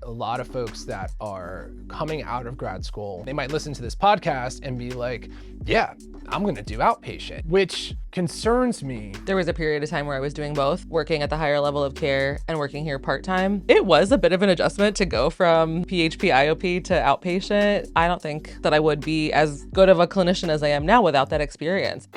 a lot of folks that are coming out of grad school, they might listen to this podcast and be like, yeah, I'm gonna do outpatient, which concerns me. There was a period of time where I was doing both, working at the higher level of care and working here part-time. It was a bit of an adjustment to go from PHP IOP to outpatient. I don't think that I would be as good of a clinician as I am now without that experience.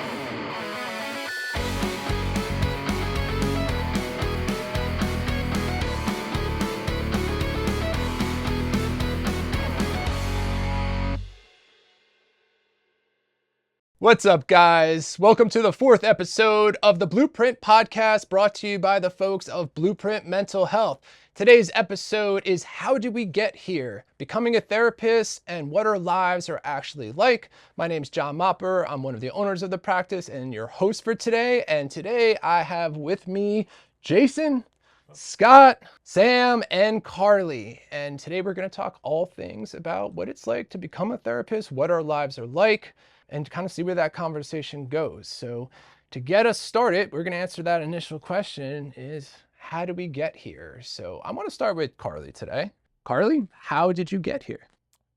What's up, guys? Welcome to the 4th episode of the Blueprint Podcast, brought to you by the folks of Blueprint Mental Health. Today's episode is how did we get here? Becoming a therapist and what our lives are actually like. My name's John Mopper. I'm one of the owners of the practice and your host for today. And today I have with me Jason, Scott, Sam, and Carly. And today we're going to talk all things about what it's like to become a therapist, what our lives are like, and kind of see where that conversation goes. So to get us started, we're going to answer that initial question is, how do we get here? So I want to start with Carly today. Carly, how did you get here?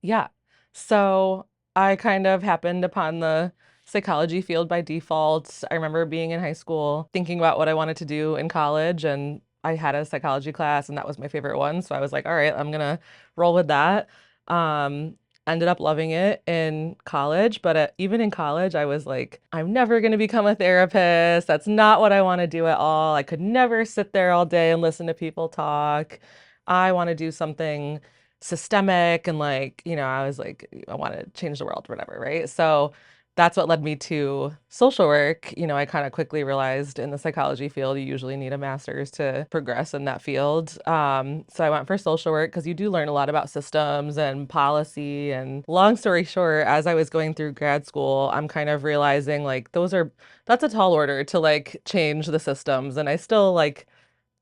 Yeah, so I kind of happened upon the psychology field by default. I remember being in high school, thinking about what I wanted to do in college, and I had a psychology class and that was my favorite one. So I was like, all right, I'm gonna roll with that. Ended up loving it in college, but even in college, I was like, I'm never going to become a therapist. That's not what I want to do at all. I could never sit there all day and listen to people talk. I want to do something systemic and I was like, I want to change the world, whatever, right? So that's what led me to social work. I kind of quickly realized in the psychology field, you usually need a master's to progress in that field. So I went for social work because you do learn a lot about systems and policy. And long story short, as I was going through grad school, I'm kind of realizing that's a tall order to change the systems. And I still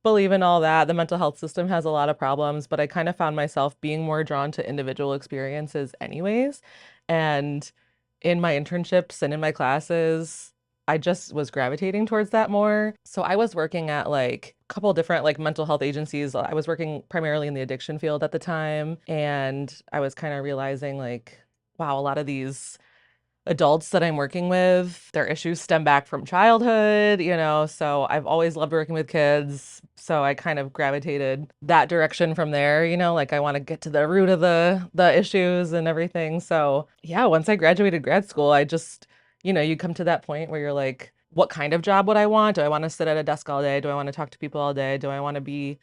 believe in all that. The mental health system has a lot of problems, but I kind of found myself being more drawn to individual experiences anyways. And in my internships and in my classes, I just was gravitating towards that more. So I was working at a couple different mental health agencies. I was working primarily in the addiction field at the time. And I was kind of realizing wow, a lot of these adults that I'm working with, their issues stem back from childhood, so I've always loved working with kids. So I kind of gravitated that direction from there, I want to get to the root of the issues and everything. So yeah, once I graduated grad school, I just, you come to that point where you're like, what kind of job would I want? Do I want to sit at a desk all day? Do I want to talk to people all day? Do I want to be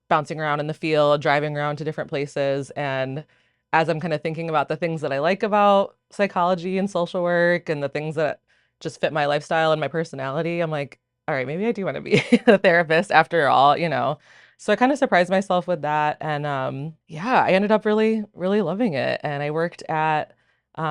bouncing around in the field, driving around to different places? And as I'm kind of thinking about the things that I like about psychology and social work and the things that just fit my lifestyle and my personality, I'm like, all right, maybe I do want to be a therapist after all, So I kind of surprised myself with that. And I ended up really, really loving it. And I worked at a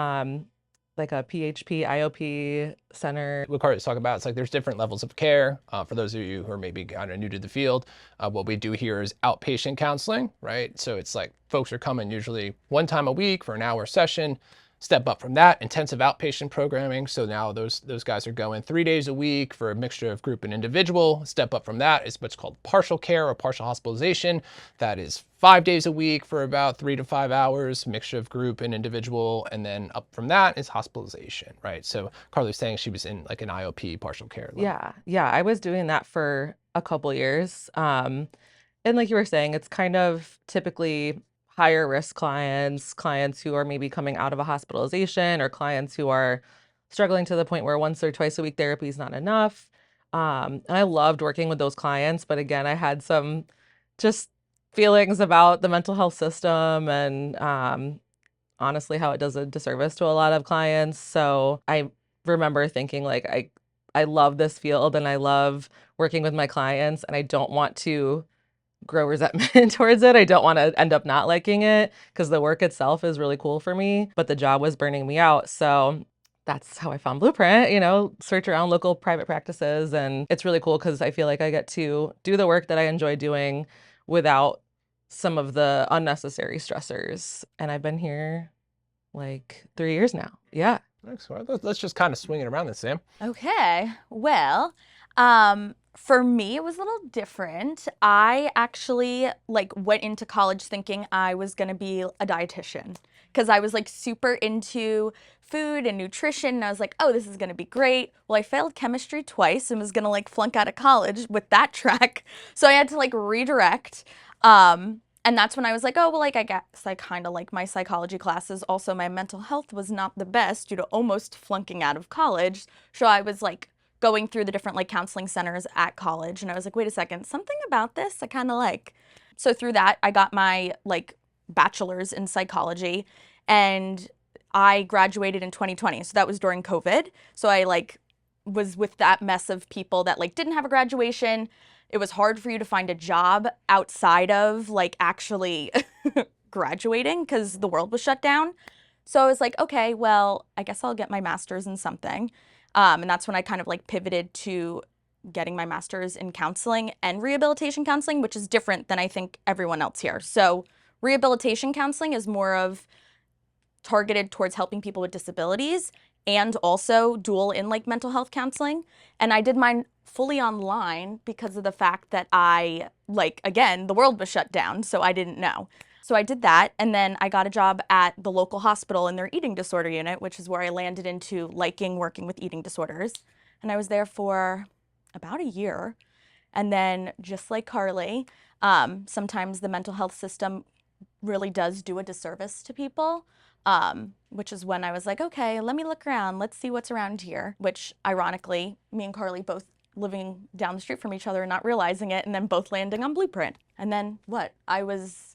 PHP IOP center. What Carly's talking about, it's there's different levels of care. For those of you who are maybe kind of new to the field, what we do here is outpatient counseling, right? So it's folks are coming usually one time a week for an hour session. Step up from that, intensive outpatient programming. So now those guys are going 3 days a week for a mixture of group and individual. Step up from that is what's called partial care or partial hospitalization. That is 5 days a week for about 3 to 5 hours, mixture of group and individual. And then up from that is hospitalization, right? So Carly's saying she was in an IOP partial care level. Yeah, I was doing that for a couple years. And like you were saying, it's kind of typically higher risk clients who are maybe coming out of a hospitalization or clients who are struggling to the point where once or twice a week therapy is not enough. And I loved working with those clients. But again, I had some just feelings about the mental health system and honestly, how it does a disservice to a lot of clients. So I remember thinking I love this field and I love working with my clients and I don't want to grow resentment towards it. I don't want to end up not liking it because the work itself is really cool for me, but the job was burning me out. So that's how I found Blueprint, search around local private practices. And it's really cool because I feel like I get to do the work that I enjoy doing without some of the unnecessary stressors. And I've been here 3 years now. Yeah. Excellent. Let's just kind of swing it around this, Sam. Okay. Well, For me, it was a little different. I actually like went into college thinking I was going to be a dietitian because I was like super into food and nutrition and I was like, "Oh, this is going to be great." Well, I failed chemistry twice and was going to like flunk out of college with that track. So I had to like redirect. And that's when I was like, "Oh, well, like I guess I kind of like my psychology classes. Also, my mental health was not the best due to almost flunking out of college." So I was like going through the different like counseling centers at college and I was like, wait a second, something about this I kind of like. So through that, I got my like bachelor's in psychology and I graduated in 2020. So that was during COVID. So I like was with that mess of people that like didn't have a graduation. It was hard for you to find a job outside of like actually graduating because the world was shut down. So I was like, okay, well, I guess I'll get my master's in something. And that's when I kind of like pivoted to getting my master's in counseling and rehabilitation counseling, which is different than I think everyone else here. So rehabilitation counseling is more of targeted towards helping people with disabilities and also dual in like mental health counseling. And I did mine fully online because of the fact that I like, again, the world was shut down, so I didn't know. So I did that, and then I got a job at the local hospital in their eating disorder unit, which is where I landed into liking working with eating disorders. And I was there for about a year. And then, just like Carly, sometimes the mental health system really does do a disservice to people, which is when I was like, okay, let me look around. Let's see what's around here, which ironically, me and Carly both living down the street from each other and not realizing it, and then both landing on Blueprint. And then what? I was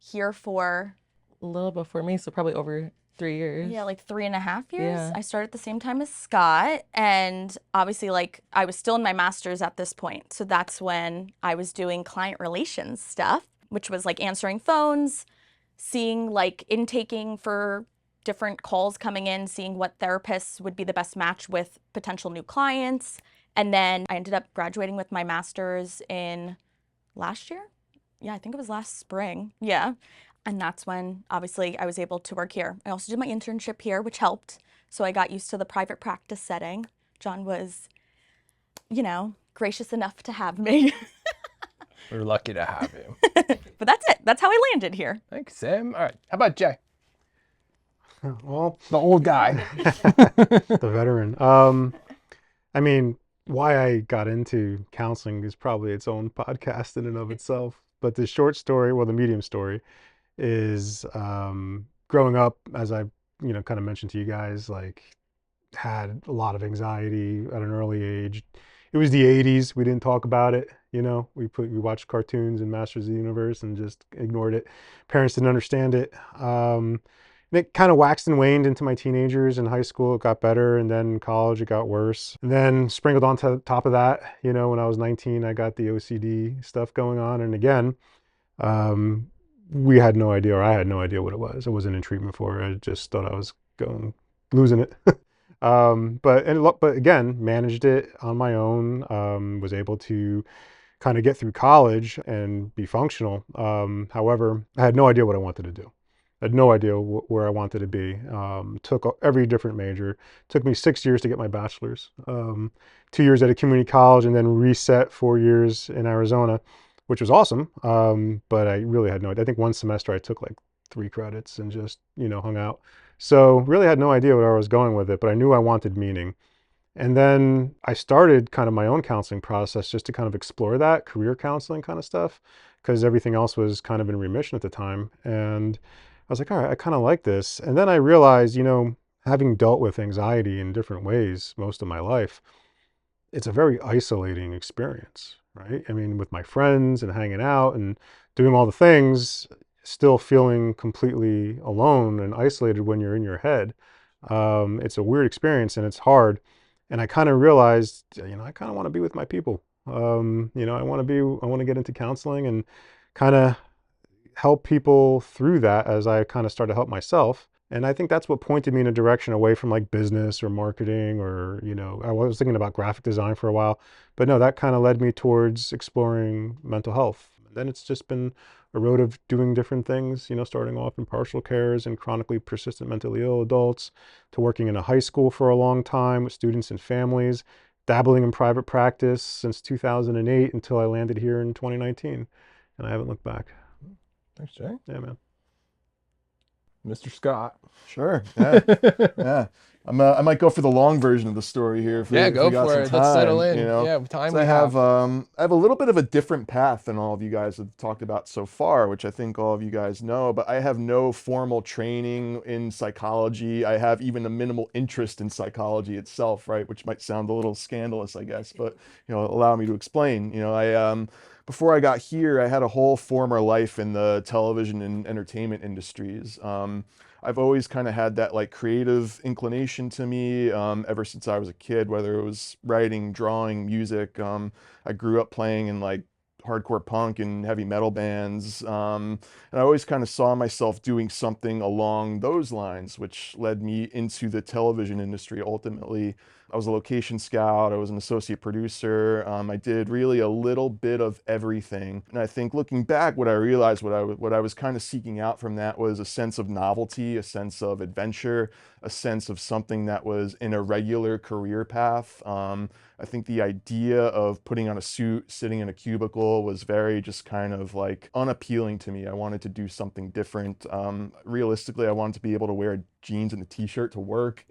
here for A little before me, so probably over 3 years. yeah, like 3.5 years. Yeah. I started at the same time as Scott. And obviously, like, I was still in my master's at this point. So that's when I was doing client relations stuff, which was like answering phones, seeing like intaking for different calls coming in, seeing what therapists would be the best match with potential new clients. And then I ended up graduating with my master's in last year. Yeah, I think it was last spring. Yeah. And that's when obviously I was able to work here. I also did my internship here, which helped. So I got used to the private practice setting. John was, gracious enough to have me. We're lucky to have you. But that's it. That's how I landed here. Thanks, Sam. All right. How about Jay? Well, The old guy. the veteran. I mean, why I got into counseling is probably its own podcast in and of itself. But the short story, well, the medium story, is growing up, as I, kind of mentioned to you guys, like had a lot of anxiety at an early age. It was the 80s. We didn't talk about it. We watched cartoons and Masters of the Universe and just ignored it. Parents didn't understand it. And it kind of waxed and waned into my teenagers. In high school, it got better, and then in college, it got worse. And then sprinkled on top of that, when I was 19, I got the OCD stuff going on. And again, we had no idea, or I had no idea what it was. I wasn't in treatment for it. I just thought I was losing it. But again, managed it on my own. Was able to kind of get through college and be functional. However, I had no idea what I wanted to do. I had no idea where I wanted to be. Took every different major. Took me 6 years to get my bachelor's. 2 years at a community college, and then reset 4 years in Arizona, which was awesome. But I really had no idea. I think one semester I took like 3 credits and just, hung out. So really had no idea where I was going with it, but I knew I wanted meaning. And then I started kind of my own counseling process just to kind of explore that career counseling kind of stuff, because everything else was kind of in remission at the time. And I was like, all right, I kind of like this. And then I realized, having dealt with anxiety in different ways most of my life, it's a very isolating experience, right? I mean, with my friends and hanging out and doing all the things, still feeling completely alone and isolated when you're in your head. It's a weird experience and it's hard. And I kind of realized, I kind of want to be with my people. I want to get into counseling and kind of help people through that as I kind of started to help myself. And I think that's what pointed me in a direction away from like business or marketing or, I was thinking about graphic design for a while, but no, that kind of led me towards exploring mental health. Then it's just been a road of doing different things, starting off in partial cares and chronically persistent mentally ill adults, to working in a high school for a long time with students and families, dabbling in private practice since 2008 until I landed here in 2019, and I haven't looked back. Thanks, Jay. Yeah, man. Mr. Scott. Sure. Yeah. Yeah. I might go for the long version of the story here. If Yeah, we, go if we got for some it. Let's settle time, in. you know. Yeah, time So we have. I have a little bit of a different path than all of you guys have talked about so far, which I think all of you guys know, but I have no formal training in psychology. I have even a minimal interest in psychology itself, right? Which might sound a little scandalous, I guess, but allow me to explain. Before I got here, I had a whole former life in the television and entertainment industries. I've always kind of had that like creative inclination to me ever since I was a kid, whether it was writing, drawing, music. I grew up playing in like hardcore punk and heavy metal bands. And I always kind of saw myself doing something along those lines, which led me into the television industry ultimately. I was a location scout, I was an associate producer. I did really a little bit of everything. And I think looking back, what I realized, what I was kind of seeking out from that was a sense of novelty, a sense of adventure, a sense of something that was in a regular career path. I think the idea of putting on a suit, sitting in a cubicle was very just kind of like unappealing to me. I wanted to do something different. Realistically, I wanted to be able to wear jeans and a t-shirt to work,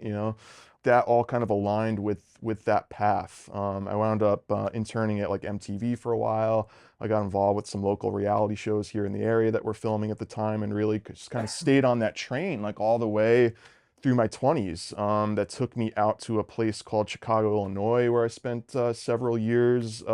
that all kind of aligned with that path. I wound up interning at like MTV for a while. I got involved with some local reality shows here in the area that were filming at the time, and really just kind of stayed on that train like all the way through my 20s. That took me out to a place called Chicago, Illinois, where I spent several years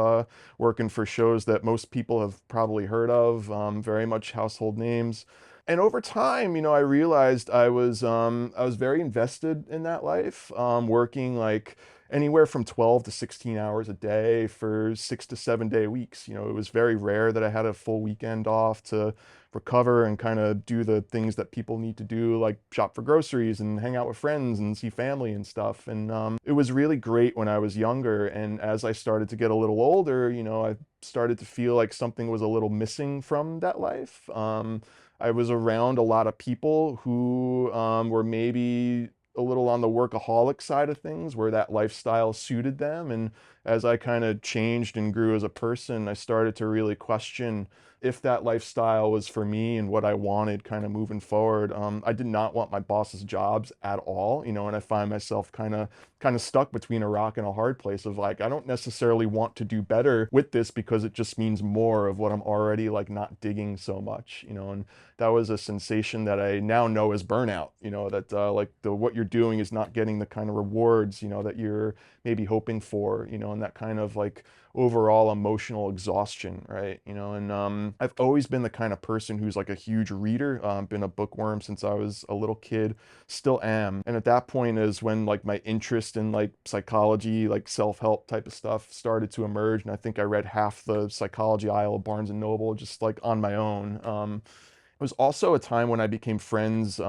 working for shows that most people have probably heard of, very much household names. And over time, I realized I was very invested in that life, working like anywhere from 12 to 16 hours a day for 6 to 7 day weeks. It was very rare that I had a full weekend off to recover and kind of do the things that people need to do, like shop for groceries and hang out with friends and see family and stuff. And it was really great when I was younger. And as I started to get a little older, I started to feel like something was a little missing from that life. I was around a lot of people who were maybe a little on the workaholic side of things, where that lifestyle suited them. And as I kind of changed and grew as a person, I started to really question if that lifestyle was for me and what I wanted kind of moving forward. I did not want my boss's jobs at all, and I find myself kind of stuck between a rock and a hard place of like, I don't necessarily want to do better with this because it just means more of what I'm already like not digging so much, and that was a sensation that I now know is burnout, that like what you're doing is not getting the kind of rewards, that you're maybe hoping for, and that kind of like overall emotional exhaustion, right? And I've always been the kind of person who's like a huge reader, been a bookworm since I was a little kid, still am. And at that point is when like my interest in like psychology, like self-help type of stuff started to emerge. And I think I read half the psychology aisle of Barnes and Noble just like on my own. It was also a time when I became friends, with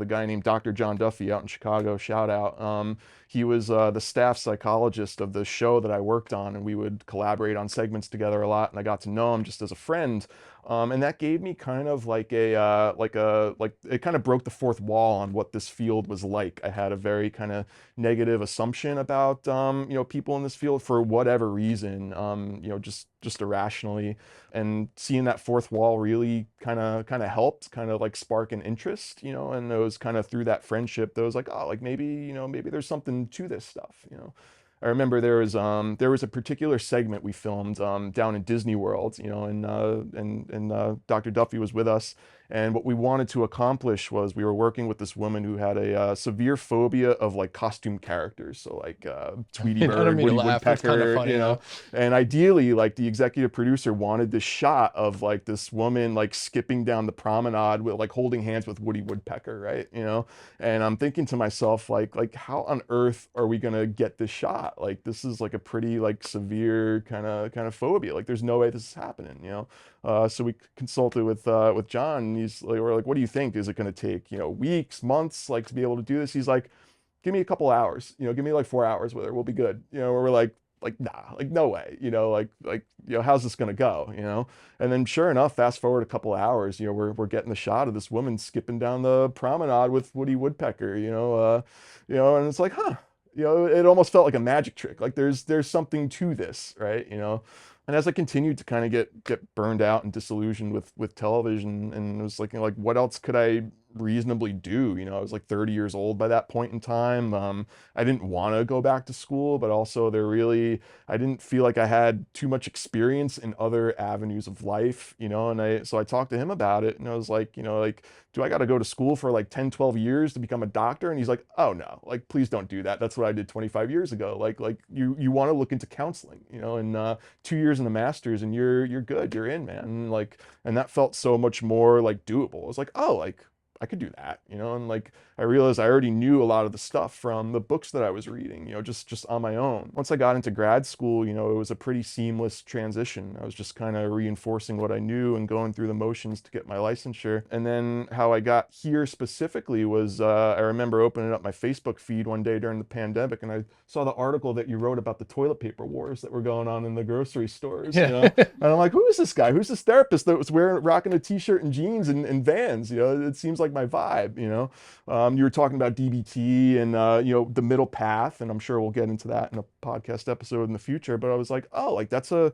a guy named Dr. John Duffy out in Chicago, shout out. He was the staff psychologist of the show that I worked on, and we would collaborate on segments together a lot, and I got to know him just as a friend. And that gave me kind of like it kind of broke the fourth wall on what this field was like. I had a very kind of negative assumption about, people in this field for whatever reason, just irrationally. And seeing that fourth wall really kind of helped kind of like spark an interest, and it was kind of through that friendship that was like, oh, like maybe there's something to this stuff. I remember there was a particular segment we filmed down in Disney World, and Dr. Duffy was with us. And what we wanted to accomplish was we were working with this woman who had a severe phobia of like costume characters, so like Tweety I don't Bird, mean to Woody laugh. It's kind of Woodpecker, funny, though. And ideally, like the executive producer wanted this shot of like this woman like skipping down the promenade with like holding hands with Woody Woodpecker, right? And I'm thinking to myself, like how on earth are we gonna get this shot? Like this is like a pretty like severe kind of phobia. Like there's no way this is happening, So we consulted with John, and we're like, what do you think? Is it going to take, weeks, months, like to be able to do this? He's like, give me a couple hours, give me like 4 hours with her. We'll be good. We're like, nah, like no way, how's this going to go, And then sure enough, fast forward a couple of hours, we're getting the shot of this woman skipping down the promenade with Woody Woodpecker, and it's like, huh. You know, it almost felt like a magic trick. Like there's something to this, right? You know, and as I continued to kind of get burned out and disillusioned with television, and it was like, you know, like what else could I reasonably do? You know, I was like 30 years old by that point in time. I didn't want to go back to school, but also I didn't feel like I had too much experience in other avenues of life, you know, so I talked to him about it, and I was like, you know, like, do I got to go to school for like 10, 12 years to become a doctor? And he's like, oh no, like, please don't do that. That's what I did 25 years ago. Like you want to look into counseling, you know, and 2 years in the master's and you're good, you're in, man. And like, and that felt so much more like doable. I was like, oh, like, I could do that, you know, and like I realized I already knew a lot of the stuff from the books that I was reading, you know, just on my own. Once I got into grad school, you know, it was a pretty seamless transition. I was just kind of reinforcing what I knew and going through the motions to get my licensure. And then how I got here specifically was I remember opening up my Facebook feed one day during the pandemic, and I saw the article that you wrote about the toilet paper wars that were going on in the grocery stores, you know, and I'm like, who is this guy? Who's this therapist that was rocking a t-shirt and jeans and Vans? You know, it seems like my vibe, you know. You were talking about DBT and you know, the middle path, and I'm sure we'll get into that in a podcast episode in the future. But I was like, oh, like that's a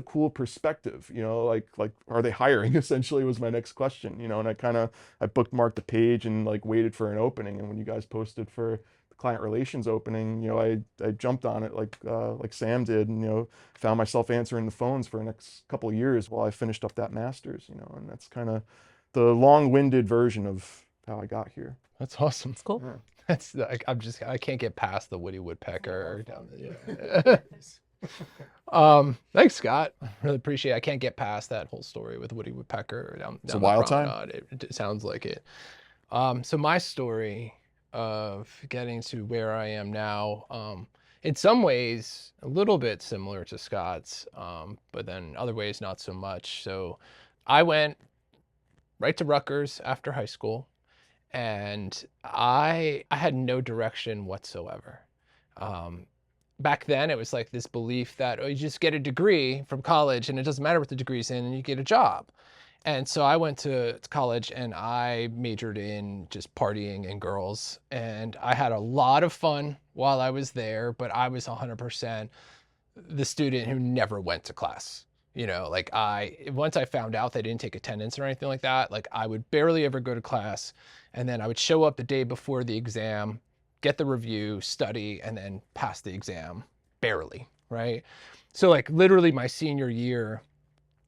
cool perspective, you know. Like are they hiring? Essentially was my next question, you know. And I bookmarked the page and like waited for an opening. And when you guys posted for the client relations opening, you know, I jumped on it like Sam did, and you know, found myself answering the phones for the next couple of years while I finished up that master's, you know. And that's kind of the long-winded version of how I got here. That's awesome. It's cool. Yeah. That's like, I can't get past the Woody Woodpecker down there. Thanks, Scott. Really appreciate it. I can't get past that whole story with Woody Woodpecker down It's a the wild promenade. time. It sounds like it. So my story of getting to where I am now, in some ways a little bit similar to Scott's, but then other ways not so much. So I went right to Rutgers after high school, and I had no direction whatsoever. Back then it was like this belief that, oh, you just get a degree from college and it doesn't matter what the degree's in, and you get a job. And so I went to college and I majored in just partying and girls, and I had a lot of fun while I was there, but I was 100% the student who never went to class. You know, like once I found out they didn't take attendance or anything like that, like I would barely ever go to class, and then I would show up the day before the exam, get the review, study, and then pass the exam, barely, right? So like literally my senior year,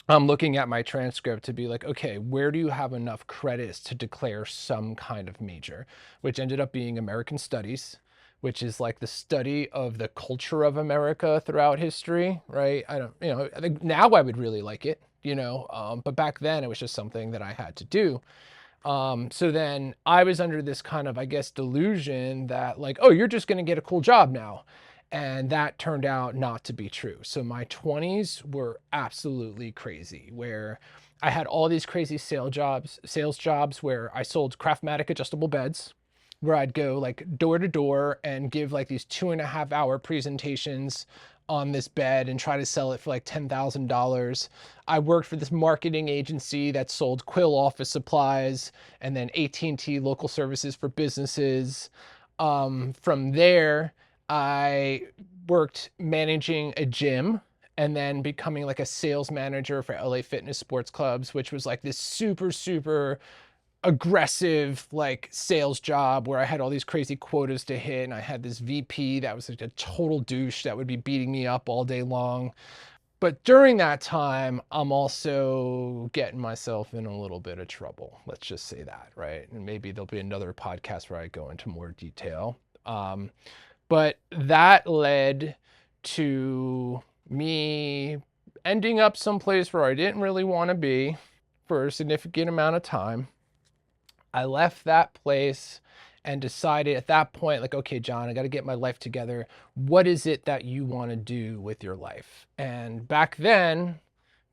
I'm looking at my transcript to be like, okay, where do you have enough credits to declare some kind of major, which ended up being American Studies, which is like the study of the culture of America throughout history, right? I think now I would really like it, you know, but back then it was just something that I had to do. So then I was under this kind of, I guess, delusion that like, oh, you're just going to get a cool job now. And that turned out not to be true. So my 20s were absolutely crazy, where I had all these crazy sales jobs where I sold Craftmatic adjustable beds, where I'd go like door to door and give like these 2.5-hour presentations on this bed and try to sell it for like $10,000. I worked for this marketing agency that sold Quill office supplies, and then AT&T local services for businesses. From there, I worked managing a gym and then becoming like a sales manager for LA Fitness Sports Clubs, which was like this super, super aggressive like sales job where I had all these crazy quotas to hit, and I had this VP that was like a total douche that would be beating me up all day long. But during that time, I'm also getting myself in a little bit of trouble. Let's just say that, right? And maybe there'll be another podcast where I go into more detail. But that led to me ending up someplace where I didn't really want to be for a significant amount of time. I left that place and decided at that point, like, okay, John, I got to get my life together. What is it that you want to do with your life? And back then,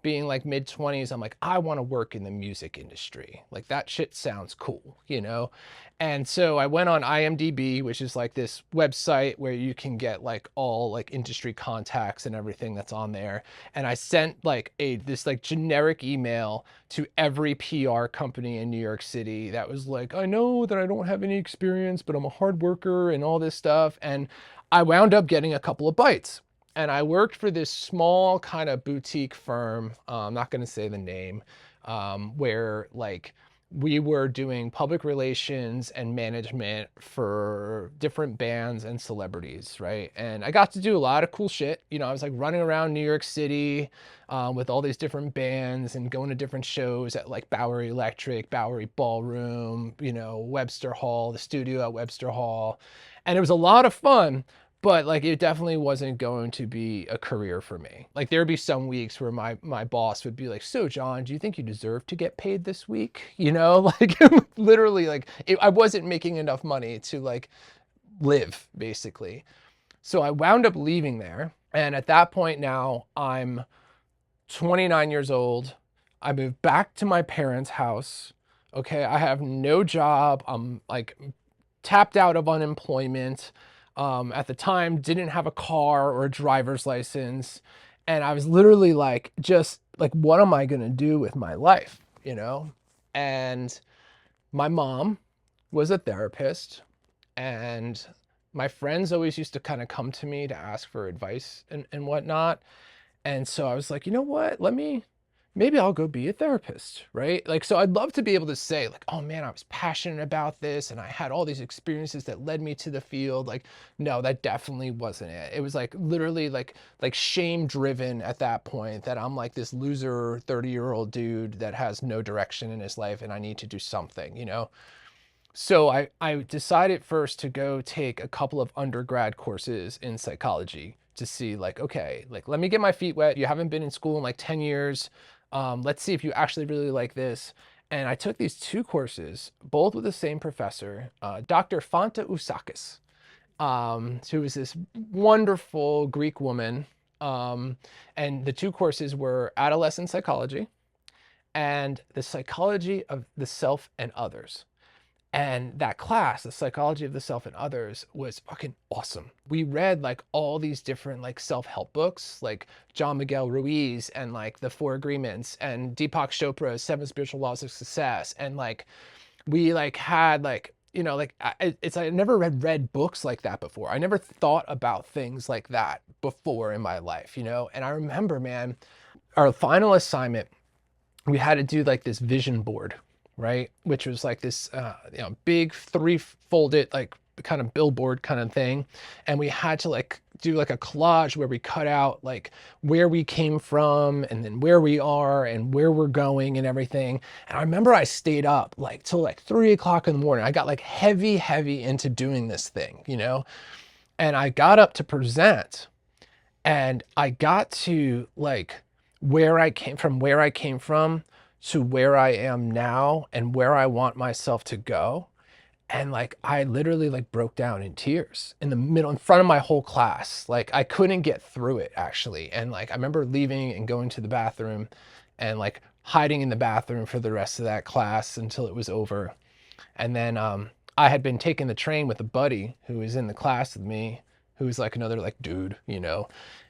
being like mid-20s, I'm like, I want to work in the music industry. Like that shit sounds cool, you know? And so I went on IMDb, which is like this website where you can get like all like industry contacts and everything that's on there. And I sent like this like generic email to every PR company in New York City that was like, I know that I don't have any experience, but I'm a hard worker and all this stuff. And I wound up getting a couple of bites. And I worked for this small kind of boutique firm, I'm not going to say the name, where like we were doing public relations and management for different bands and celebrities, right? And I got to do a lot of cool shit. You know, I was like running around New York City with all these different bands and going to different shows at like Bowery Electric, Bowery Ballroom, you know, Webster Hall, the studio at Webster Hall. And it was a lot of fun. But like it definitely wasn't going to be a career for me. Like there'd be some weeks where my boss would be like, so John, do you think you deserve to get paid this week? You know, like literally like I wasn't making enough money to like live basically. So I wound up leaving there. And at that point now I'm 29 years old. I moved back to my parents' house. Okay. I have no job. I'm like tapped out of unemployment. At the time, didn't have a car or a driver's license. And I was literally like, just like, what am I going to do with my life? You know? And my mom was a therapist, and my friends always used to kind of come to me to ask for advice and whatnot. And so I was like, you know what? Maybe I'll go be a therapist, right? Like, so I'd love to be able to say like, oh man, I was passionate about this and I had all these experiences that led me to the field. Like, no, that definitely wasn't it. It was like literally like shame driven at that point, that I'm like this loser 30-year-old dude that has no direction in his life and I need to do something, you know? So I decided first to go take a couple of undergrad courses in psychology to see like, okay, like let me get my feet wet. You haven't been in school in like 10 years. Let's see if you actually really like this. And I took these two courses, both with the same professor, Dr. Fanta Ousakis, who was this wonderful Greek woman. And the two courses were adolescent psychology and the psychology of the self and others. And that class, the psychology of the self and others, was fucking awesome. We read like all these different like self-help books, like John Miguel Ruiz and like The Four Agreements and Deepak Chopra's Seven Spiritual Laws of Success. And like, we like had like, you know, like I never read books like that before. I never thought about things like that before in my life, you know? And I remember, man, our final assignment, we had to do like this vision board, right? Which was like this, you know, big three-folded, like kind of billboard kind of thing. And we had to like do like a collage where we cut out like where we came from and then where we are and where we're going and everything. And I remember I stayed up like till like 3 o'clock in the morning. I got like heavy into doing this thing, you know? And I got up to present and I got to like where I came from to where I am now and where I want myself to go. And like, I literally like broke down in tears in front of my whole class. Like I couldn't get through it actually. And like, I remember leaving and going to the bathroom and like hiding in the bathroom for the rest of that class until it was over. And then I had been taking the train with a buddy who was in the class with me, who was like another like dude, you know?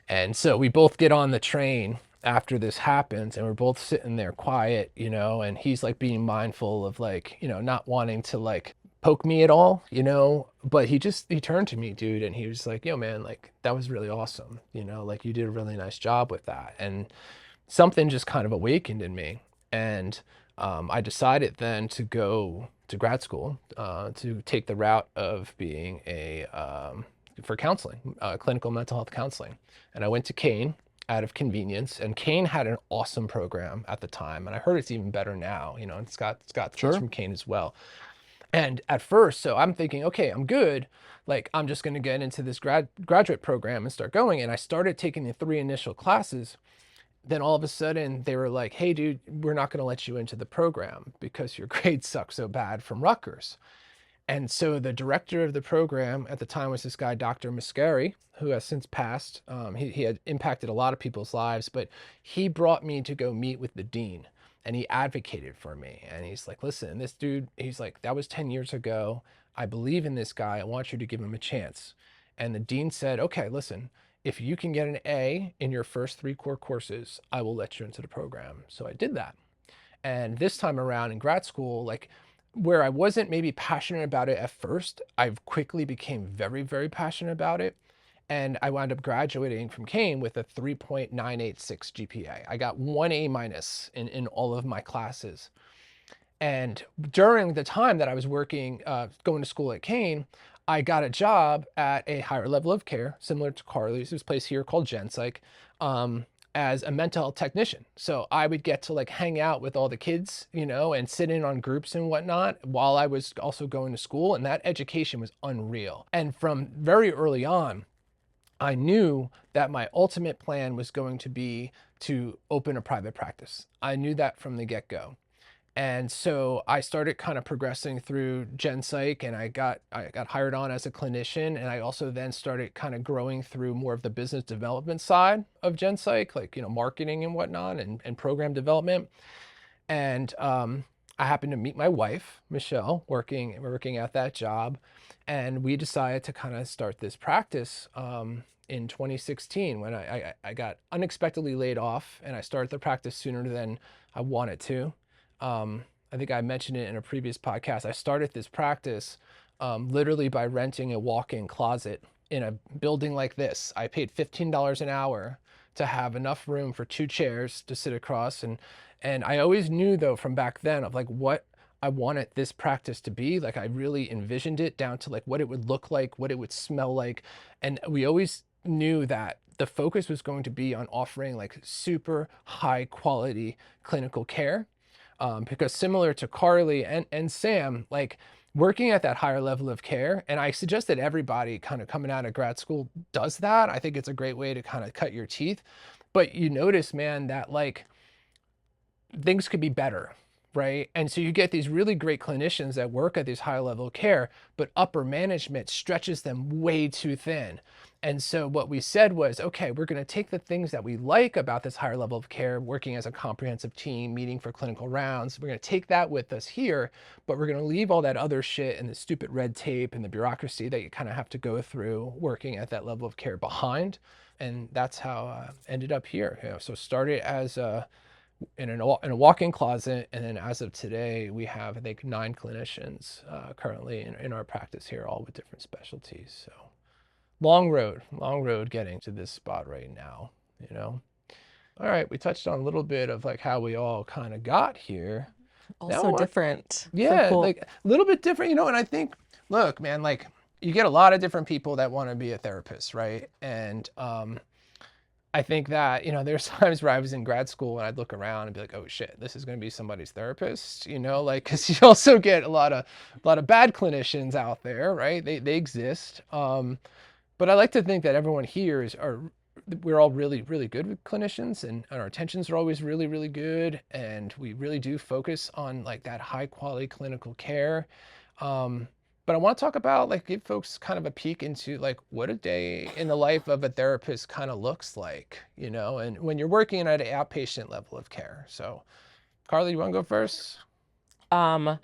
And so we both get on the train after this happens and we're both sitting there quiet, you know, and he's like being mindful of like, you know, not wanting to like poke me at all, you know, but he turned to me, dude, and he was like, yo man, like that was really awesome, you know, like you did a really nice job with that. And something just kind of awakened in me. And I decided then to go to grad school to take the route of being for counseling, clinical mental health counseling. And I went to Kane out of convenience, and Kane had an awesome program at the time. And I heard it's even better now, you know, it's got things from Kane as well. And at first, so I'm thinking, okay, I'm good. Like, I'm just going to get into this graduate program and start going. And I started taking the 3 initial classes. Then all of a sudden they were like, hey dude, we're not going to let you into the program because your grades suck so bad from Rutgers. And so the director of the program at the time was this guy, Dr. Mascari, who has since passed. He had impacted a lot of people's lives, but he brought me to go meet with the dean, and he advocated for me. And he's like, listen, this dude, he's like, that was 10 years ago. I believe in this guy. I want you to give him a chance. And the dean said, okay, listen, if you can get an A in your first 3 core courses, I will let you into the program. So I did that. And this time around in grad school, like where I wasn't maybe passionate about it at first, I quickly became very, very passionate about it. And I wound up graduating from Kane with a 3.986 GPA. I got 1 A minus in all of my classes. And during the time that I was working, going to school at Kane, I got a job at a higher level of care, similar to Carly's. This place here called Gen Psych, as a mental health technician. So I would get to like hang out with all the kids, you know, and sit in on groups and whatnot while I was also going to school. And that education was unreal. And from very early on, I knew that my ultimate plan was going to be to open a private practice. I knew that from the get-go. And so I started kind of progressing through Gen Psych, and I got hired on as a clinician. And I also then started kind of growing through more of the business development side of Gen Psych, like, you know, marketing and whatnot, and program development. And I happened to meet my wife, Michelle, working at that job. And we decided to kind of start this practice in 2016 when I got unexpectedly laid off, and I started the practice sooner than I wanted to. I think I mentioned it in a previous podcast. I started this practice literally by renting a walk-in closet in a building like this. I paid $15 an hour to have enough room for 2 chairs to sit across. And I always knew though from back then of like what I wanted this practice to be. Like I really envisioned it down to like what it would look like, what it would smell like. And we always knew that the focus was going to be on offering like super high quality clinical care. Because similar to Carly and Sam, like working at that higher level of care, and I suggest that everybody kind of coming out of grad school does that. I think it's a great way to kind of cut your teeth. But you notice, man, that like things could be better, right? And so you get these really great clinicians that work at this high level of care, but upper management stretches them way too thin. And so what we said was, okay, we're going to take the things that we like about this higher level of care, working as a comprehensive team, meeting for clinical rounds. We're going to take that with us here, but we're going to leave all that other shit and the stupid red tape and the bureaucracy that you kind of have to go through working at that level of care behind. And that's how I ended up here. You know, so started as in a walk-in closet, and then as of today, we have I think 9 clinicians currently in our practice here, all with different specialties. So long road getting to this spot right now, you know. All right, we touched on a little bit of like how we all kind of got here. Also different. Yeah, So cool. like a little bit different, you know. And I think, look, man, like you get a lot of different people that want to be a therapist, right? And I think that, you know, there's times where I was in grad school and I'd look around and be like, oh shit, this is going to be somebody's therapist, you know, like, cause you also get a lot of bad clinicians out there, right? They exist. But I like to think that everyone here we're all really, really good with clinicians, and our intentions are always really, really good. And we really do focus on like that high quality clinical care. But I want to talk about like give folks kind of a peek into like what a day in the life of a therapist kind of looks like, you know, and when you're working at an outpatient level of care. So Carly, you want to go first? Um,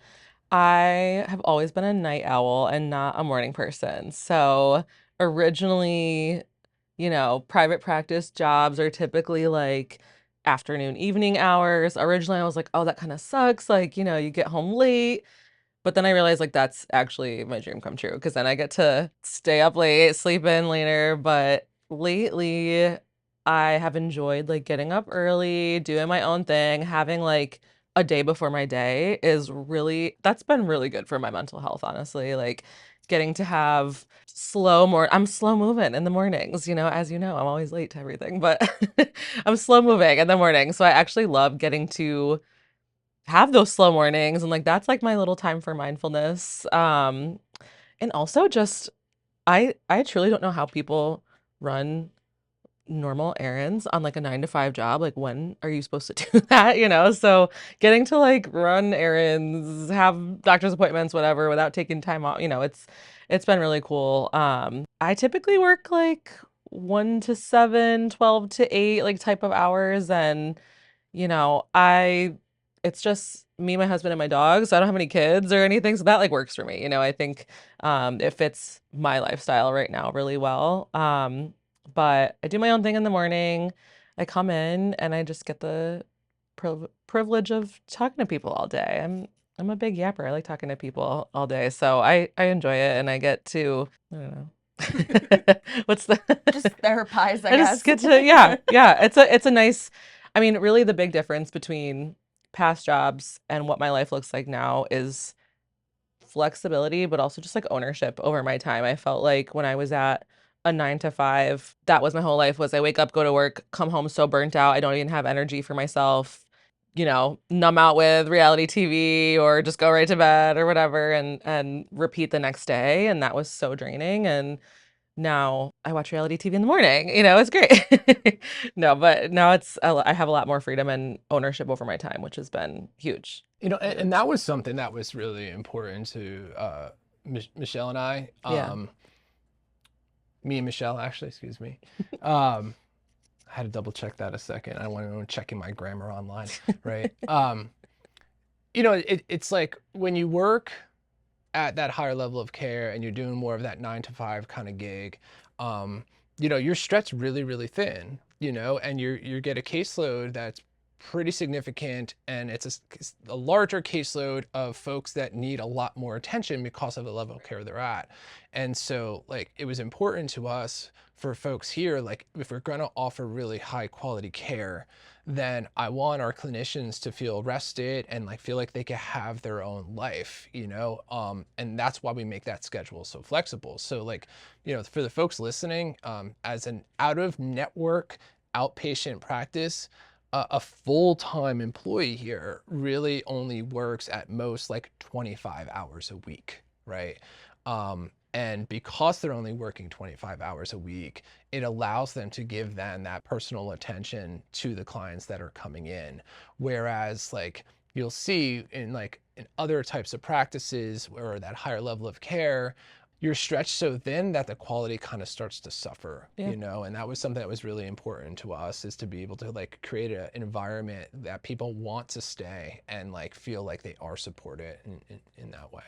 I have always been a night owl and not a morning person. So originally, you know, private practice jobs are typically like afternoon, evening hours. Originally, I was like, oh, that kind of sucks. Like, you know, you get home late. But then I realized like that's actually my dream come true because then I get to stay up late, sleep in later. But lately, I have enjoyed like getting up early, doing my own thing, having like a day before my day is really, that's been really good for my mental health, honestly. Like getting to have I'm slow moving in the mornings, you know, as you know, I'm always late to everything, but I'm slow moving in the morning. So I actually love getting to have those slow mornings, and like that's like my little time for mindfulness. And also just I truly don't know how people run normal errands on like a 9 to 5 job. Like, when are you supposed to do that? So getting to like run errands, have doctor's appointments, whatever, without taking time off, it's been really cool. I typically work like 1 to 7, 12 to 8, like type of hours. And, it's just me, my husband, and my dog. So I don't have any kids or anything. So that like works for me. I think it fits my lifestyle right now really well. But I do my own thing in the morning. I come in and I just get the privilege of talking to people all day. I'm a big yapper. I like talking to people all day. So I enjoy it, and I get to, I don't know. What's the Just therapize, I I guess. just get to, yeah. It's a nice, I mean, really the big difference between past jobs and what my life looks like now is flexibility, but also just like ownership over my time. I felt like when I was at a 9 to 5, that was my whole life, was I wake up, go to work, come home so burnt out, I don't even have energy for myself, numb out with reality TV or just go right to bed or whatever, and repeat the next day. And that was so draining. And now I watch reality TV in the morning. It's great. No, but now I have a lot more freedom and ownership over my time, which has been huge. And that was something that was really important to Michelle and I. Yeah. Me and Michelle, actually, excuse me. I had to double check that a second. I wasn't checking my grammar online, right? It's like when you work at that higher level of care and you're doing more of that 9 to 5 kind of gig, you're stretched really, really thin, and you get a caseload that's pretty significant, and it's a larger caseload of folks that need a lot more attention because of the level of care they're at. And so like it was important to us for folks here, like if we're going to offer really high quality care, then I want our clinicians to feel rested and like feel like they can have their own life, and that's why we make that schedule so flexible. So like, for the folks listening, as an out of network outpatient practice, a full-time employee here really only works at most like 25 hours a week, right? And because they're only working 25 hours a week, it allows them to give them that personal attention to the clients that are coming in. Whereas like you'll see in other types of practices or that higher level of care, you're stretched so thin that the quality kind of starts to suffer, Yeah. and that was something that was really important to us, is to be able to like create an environment that people want to stay and like feel like they are supported in that way.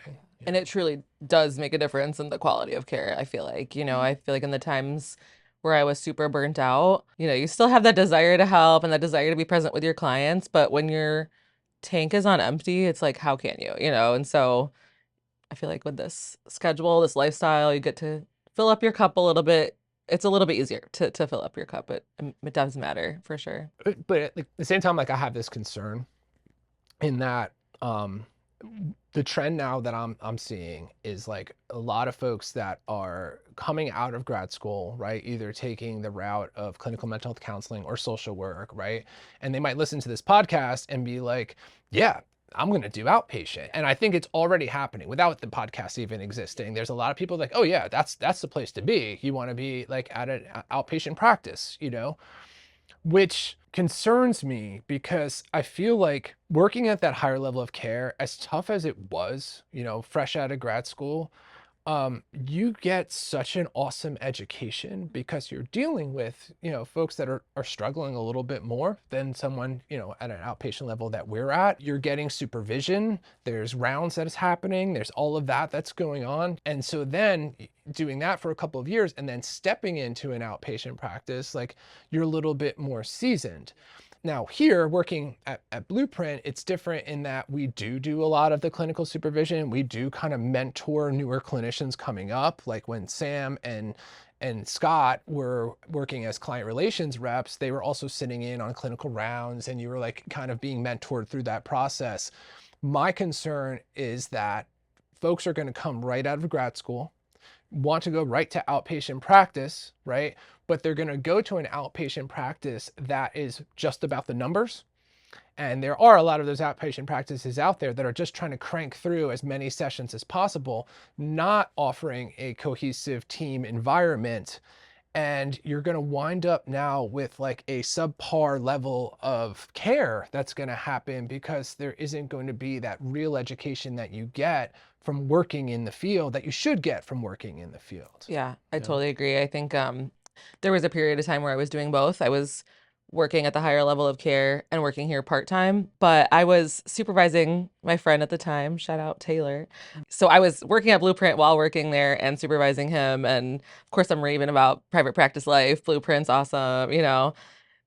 And it truly does make a difference in the quality of care. I feel like, I feel like in the times where I was super burnt out, you still have that desire to help and that desire to be present with your clients. But when your tank is on empty, it's like, how can you, And so I feel like with this schedule, this lifestyle, you get to fill up your cup a little bit. It's a little bit easier to fill up your cup. It does matter for sure. But at the same time, like I have this concern in that the trend now that I'm seeing is like a lot of folks that are coming out of grad school, right? Either taking the route of clinical mental health counseling or social work, right? And they might listen to this podcast and be like, yeah, I'm going to do outpatient. And I think it's already happening without the podcast even existing. There's a lot of people like, oh yeah, that's the place to be. You want to be like at an outpatient practice, which concerns me because I feel like working at that higher level of care, as tough as it was, fresh out of grad school, you get such an awesome education because you're dealing with, folks that are struggling a little bit more than someone, at an outpatient level that we're at. You're getting supervision, there's rounds that is happening, there's all of that that's going on. And so then doing that for a couple of years and then stepping into an outpatient practice, like you're a little bit more seasoned. Now here, working at Blueprint, it's different in that we do a lot of the clinical supervision. We do kind of mentor newer clinicians coming up. Like when Sam and Scott were working as client relations reps, they were also sitting in on clinical rounds and you were like kind of being mentored through that process. My concern is that folks are going to come right out of grad school, want to go right to outpatient practice, right? But they're going to go to an outpatient practice that is just about the numbers. And there are a lot of those outpatient practices out there that are just trying to crank through as many sessions as possible, not offering a cohesive team environment. and you're going to wind up now with like a subpar level of care that's going to happen because there isn't going to be that real education that you get from working in the field that you should get from working in the field. Yeah, I Yeah. totally agree. I think there was a period of time where I was doing both. I was working at the higher level of care and working here part-time, but I was supervising my friend at the time, shout out Taylor. So I was working at Blueprint while working there and supervising him. And of course, I'm raving about private practice life. Blueprint's awesome, you know.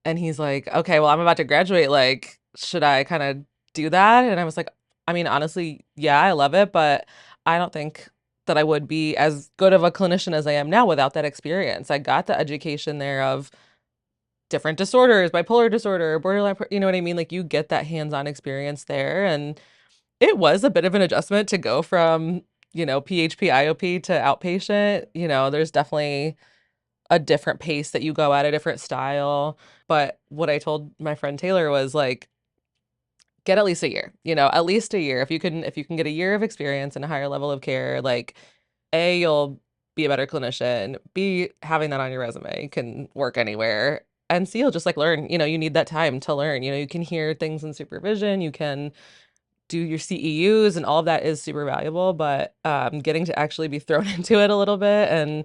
And he's like, okay, well, I'm about to graduate. Like, should I kind of do that? And I was like, I mean, honestly, yeah, I love it, but I don't think that I would be as good of a clinician as I am now without that experience. I got the education there of different disorders, bipolar disorder, borderline, you know what I mean? Like, you get that hands-on experience there. And it was a bit of an adjustment to go from, you know, PHP, IOP to outpatient. You know, there's definitely a different pace that you go at, a different style. But what I told my friend Taylor was like, get at least a year, you know, at least a year. If you can get a year of experience and a higher level of care, like A, you'll be a better clinician. B, having that on your resume, you can work anywhere. And C, you'll just like learn, you know, you need that time to learn. You know, you can hear things in supervision, you can do your CEUs, and all of that is super valuable, but getting to actually be thrown into it a little bit, and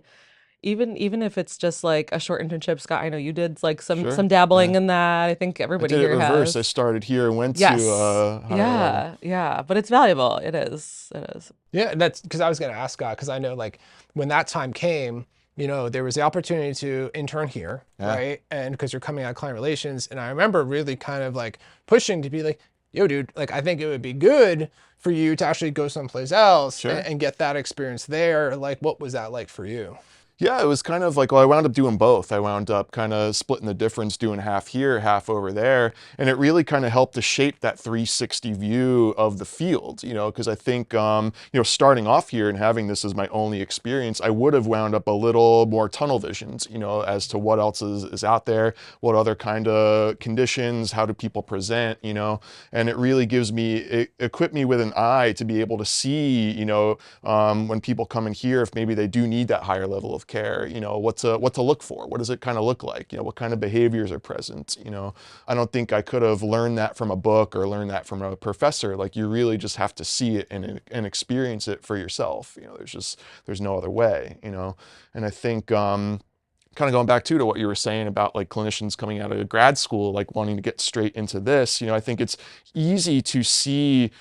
even if it's just like a short internship, Scott, I know you did like some Sure. dabbling Yeah. in that. I think I everybody did it here reverse. I has. started here and went to Yes. higher level. Yeah. But it's valuable. It is. It is. Yeah, that's because I was going to ask God, because I know like when that time came, you know, there was the opportunity to intern here, Yeah. right? And because you're coming out of client relations, and I remember really kind of like pushing to be like, yo, dude, like I think it would be good for you to actually go someplace else Sure. and get that experience there. Like, what was that like for you? Yeah, it was kind of like, well, I wound up doing both. I wound up kind of splitting the difference, doing half here, half over there. And it really kind of helped to shape that 360 view of the field, you know, because I think, you know, starting off here and having this as my only experience, I would have wound up a little more tunnel visions, you know, as to what else is out there, what other kind of conditions, how do people present, you know, and it really gives me, it equipped me with an eye to be able to see, you know, when people come in here, if maybe they do need that higher level of care, you know, what to look for, what does it kind of look like, you know, what kind of behaviors are present, you know. I don't think I could have learned that from a book or learned that from a professor. Like, you really just have to see it and experience it for yourself, you know. There's no other way, you know. And I think kind of going back to what you were saying about like clinicians coming out of grad school, like wanting to get straight into this, you know, I think it's easy to see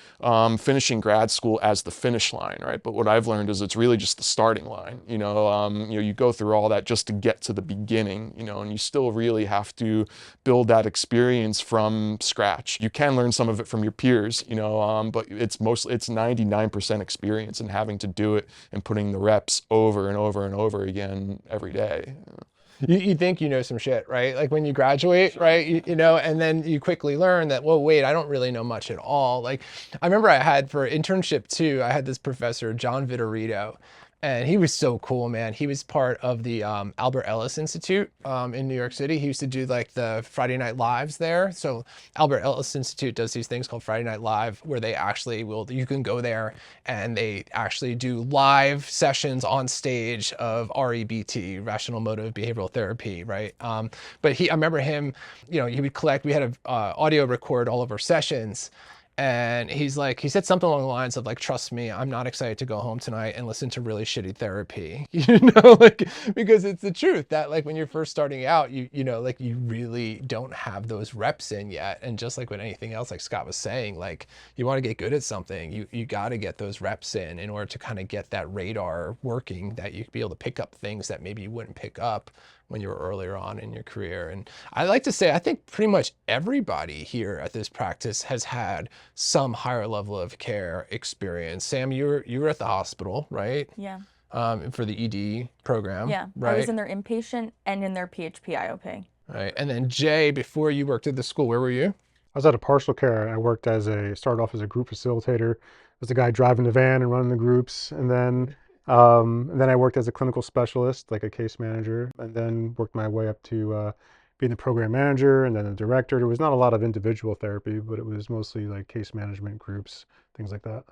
finishing grad school as the finish line, right? But what I've learned is it's really just the starting line, you know. You go through all that just to get to the beginning, you know, and you still really have to build that experience from scratch. You can learn some of it from your peers, you know, but it's 99% experience and having to do it and putting the reps over and over and over again every day. You think you know some shit, right? Like when you graduate, right? You know, and then you quickly learn that, well, wait, I don't really know much at all. Like I remember I had for internship too, I had this professor, John Vitorito, and he was so cool, man. He was part of the Albert Ellis Institute in New York City. He used to do like the Friday Night Lives there. So Albert Ellis Institute does these things called Friday Night Live, where they actually you can go there and they actually do live sessions on stage of REBT, rational motive behavioral therapy, right? But I remember him, you know, he would collect, we had a audio record all of our sessions. And he said something along the lines of like, trust me, I'm not excited to go home tonight and listen to really shitty therapy, you know, like, because it's the truth that like when you're first starting out, you know, like you really don't have those reps in yet. And just like with anything else, like Scott was saying, like you want to get good at something, you got to get those reps in order to kind of get that radar working, that you be able to pick up things that maybe you wouldn't pick up when you were earlier on in your career. And I like to say, I think pretty much everybody here at this practice has had some higher level of care experience. Sam, you were at the hospital, right? Yeah. For the ED program. Yeah. Right. I was in their inpatient and in their PHP IOP. Right. And then Jay, before you worked at the school, where were you? I was at a partial care. I started off as a group facilitator. I was the guy driving the van and running the groups. And then I worked as a clinical specialist, like a case manager, and then worked my way up to being the program manager and then the director. There was not a lot of individual therapy, but it was mostly like case management groups, things like that.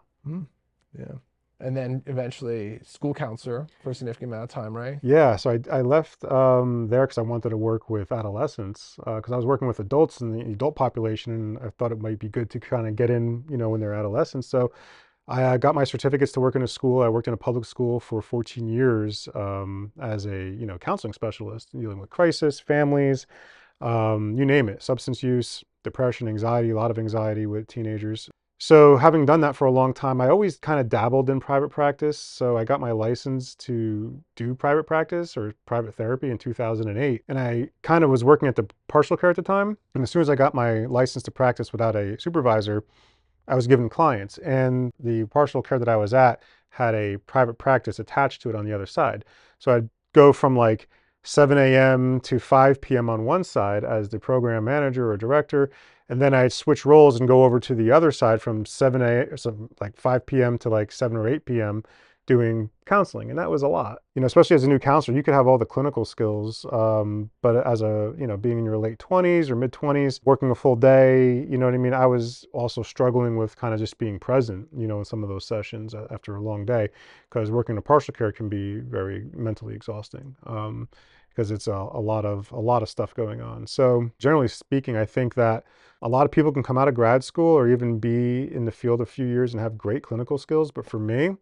Yeah. and then eventually school counselor for a significant amount of time, right? Yeah, so I left there because I wanted to work with adolescents because I was working with adults in the adult population, and I thought it might be good to kind of get in, when they're adolescents. So I got my certificates to work in a school. I worked in a public school for 14 years as a, counseling specialist, dealing with crisis, families, you name it, substance use, depression, anxiety, a lot of anxiety with teenagers. So having done that for a long time, I always kind of dabbled in private practice. So I got my license to do private practice or private therapy in 2008. And I kind of was working at the partial care at the time. And as soon as I got my license to practice without a supervisor, I was given clients. And the partial care that I was at had a private practice attached to it on the other side. So I'd go from like 7 a.m. to 5 p.m. on one side as the program manager or director. And then I'd switch roles and go over to the other side from 7 a.m. or some like 5 p.m. to like 7 or 8 p.m. doing counseling. And that was a lot, especially as a new counselor. You could have all the clinical skills, but as a, being in your late 20s or mid 20s, working a full day, you know what I mean? I was also struggling with kind of just being present, in some of those sessions after a long day, because working a partial care can be very mentally exhausting. Because it's a lot of stuff going on. So generally speaking, I think that a lot of people can come out of grad school or even be in the field a few years and have great clinical skills. But for me,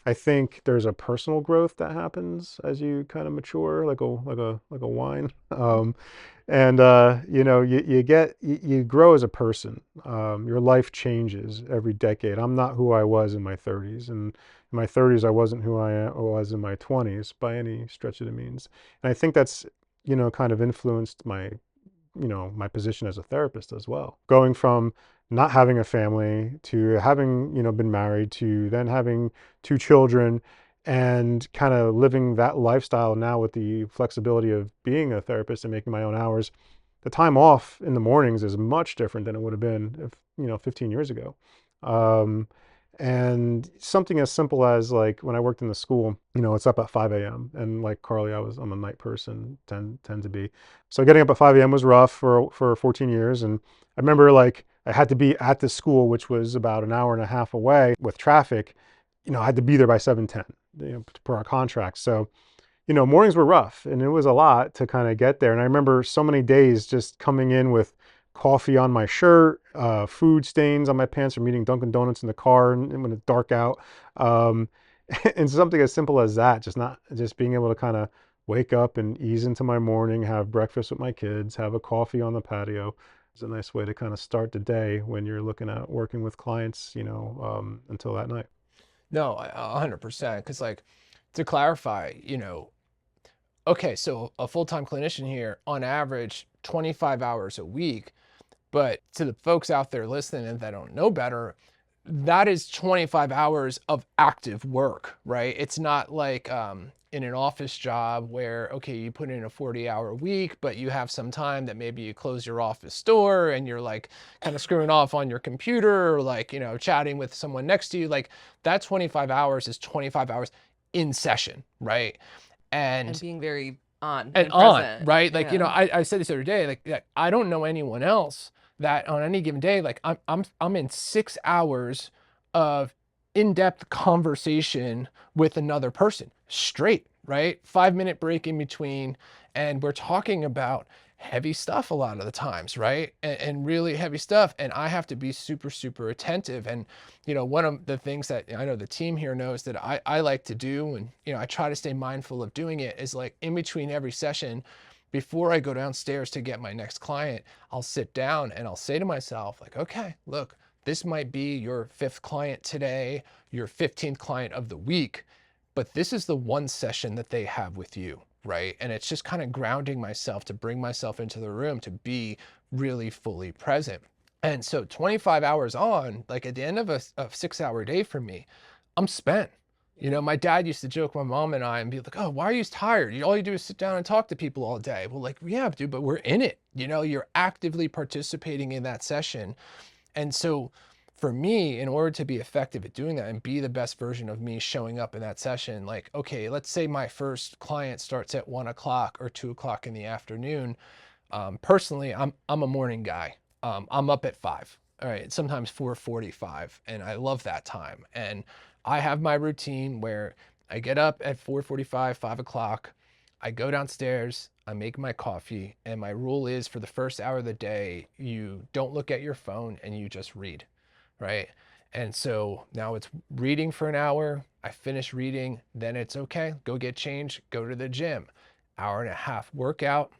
I think there's a personal growth that happens as you kind of mature, like a wine. And you grow as a person. Your life changes every decade. I'm not who I was in my 30s, and in my 30s I wasn't who I was in my 20s by any stretch of the means. And I think that's kind of influenced my position as a therapist as well. Going from not having a family to having been married to then having 2 children and kind of living that lifestyle now with the flexibility of being a therapist and making my own hours. The time off in the mornings is much different than it would have been if 15 years ago. And something as simple as like when I worked in the school, it's up at 5 a.m. And like Carly, I'm a night person, tend to be. So getting up at 5 a.m. was rough for 14 years. And I remember like I had to be at the school, which was about an hour and a half away with traffic. I had to be there by 7:10, per our contract. So, mornings were rough and it was a lot to kind of get there. And I remember so many days just coming in with coffee on my shirt, food stains on my pants from eating Dunkin' Donuts in the car and when it's dark out. Um, and something as simple as that, just being able to kind of wake up and ease into my morning, have breakfast with my kids, have a coffee on the patio is a nice way to kind of start the day when you're looking at working with clients, until that night. No, 100%. Because like to clarify, okay, so a full-time clinician here on average 25 hours a week. But to the folks out there listening and that don't know better, that is 25 hours of active work, right? It's not like in an office job where, okay, you put in a 40-hour week, but you have some time that maybe you close your office door and you're like kind of screwing off on your computer or like, chatting with someone next to you. Like that 25 hours is 25 hours in session, right? And being very on and on, present. right? Like, Yeah. I said this the other day, like I don't know anyone else that on any given day, like I'm in 6 hours of in-depth conversation with another person straight, right? 5-minute break in between. And we're talking about heavy stuff a lot of the times, right? And really heavy stuff. And I have to be super, super attentive. And, one of the things that I know the team here knows that I like to do, and, I try to stay mindful of doing it, is like in between every session, before I go downstairs to get my next client, I'll sit down and I'll say to myself, like, okay, look, this might be your 5th client today, your 15th client of the week, but this is the one session that they have with you, right? And it's just kind of grounding myself to bring myself into the room to be really fully present. And so 25 hours on, like at the end of a 6-hour day for me, I'm spent. My dad used to joke with my mom and I and be like, oh, why are you tired? All you do is sit down and talk to people all day. Well, like, yeah, dude, but we're in it. You're actively participating in that session. And so for me, in order to be effective at doing that and be the best version of me showing up in that session, like, okay, let's say my first client starts at 1 o'clock or 2 o'clock in the afternoon. Personally, I'm a morning guy. I'm up at 5. All right, sometimes 4:45, and I love that time. And I have my routine where I get up at 4:45, 5 o'clock. I go downstairs, I make my coffee, and my rule is for the first hour of the day, you don't look at your phone and you just read, right? And so now it's reading for an hour. I finish reading, then it's okay, go get changed, go to the gym. Hour and a half workout.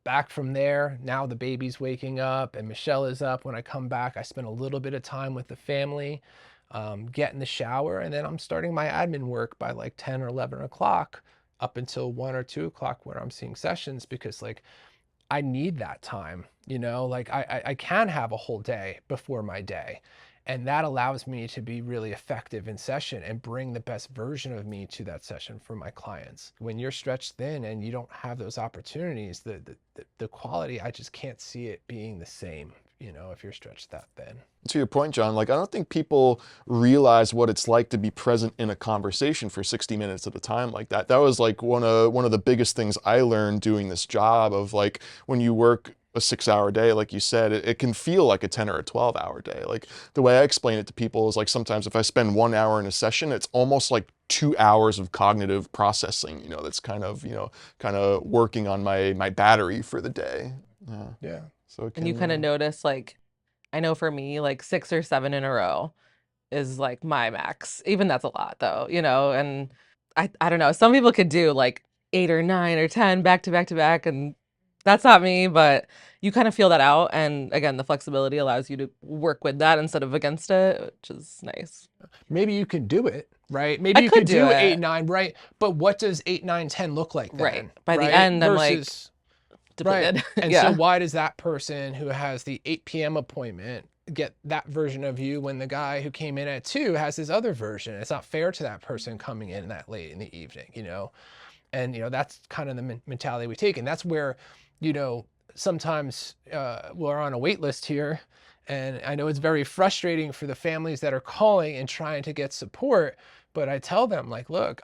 Back from there, now the baby's waking up and Michelle is up. When I come back, I spend a little bit of time with the family, get in the shower, and then I'm starting my admin work by like 10 or 11 o'clock up until 1 or 2 o'clock when I'm seeing sessions, because like I need that time, you know, like I can have a whole day before my day. And that allows me to be really effective in session and bring the best version of me to that session for my clients. When you're stretched thin and you don't have those opportunities, the quality, I just can't see it being the same, you know, if you're stretched that thin. To your point, John, like I don't think people realize what it's like to be present in a conversation for 60 minutes at a time like that. That was like one of the biggest things I learned doing this job of like when you work a 6-hour day, like you said, it can feel like a 10 or a 12-hour day. Like the way I explain it to people is like sometimes if I spend 1 hour in a session, it's almost like 2 hours of cognitive processing, you know, that's kind of working on my battery for the day. Yeah. Yeah. So it And you can, kind of notice, like, I know for me, like 6 or 7 in a row is like my max. Even that's a lot though, you know, and I don't know. Some people could do like 8 or 9 or 10 back to back to back, and that's not me, but you kind of feel that out. And again, the flexibility allows you to work with that instead of against it, which is nice. Maybe you can do it, right? Maybe I you could could do do it. 8, 9, right? But what does 8, 9, 10 look like then? Right. By the right? end, I'm like Versus, depleted. right. And Yeah. so why does that person who has the 8 p.m. appointment get that version of you when the guy who came in at 2 has his other version? It's not fair to that person coming in that late in the evening, you know? And, you know, that's kind of the mentality we take. And that's where, you know, sometimes we're on a wait list here. And I know it's very frustrating for the families that are calling and trying to get support. But I tell them, like, look,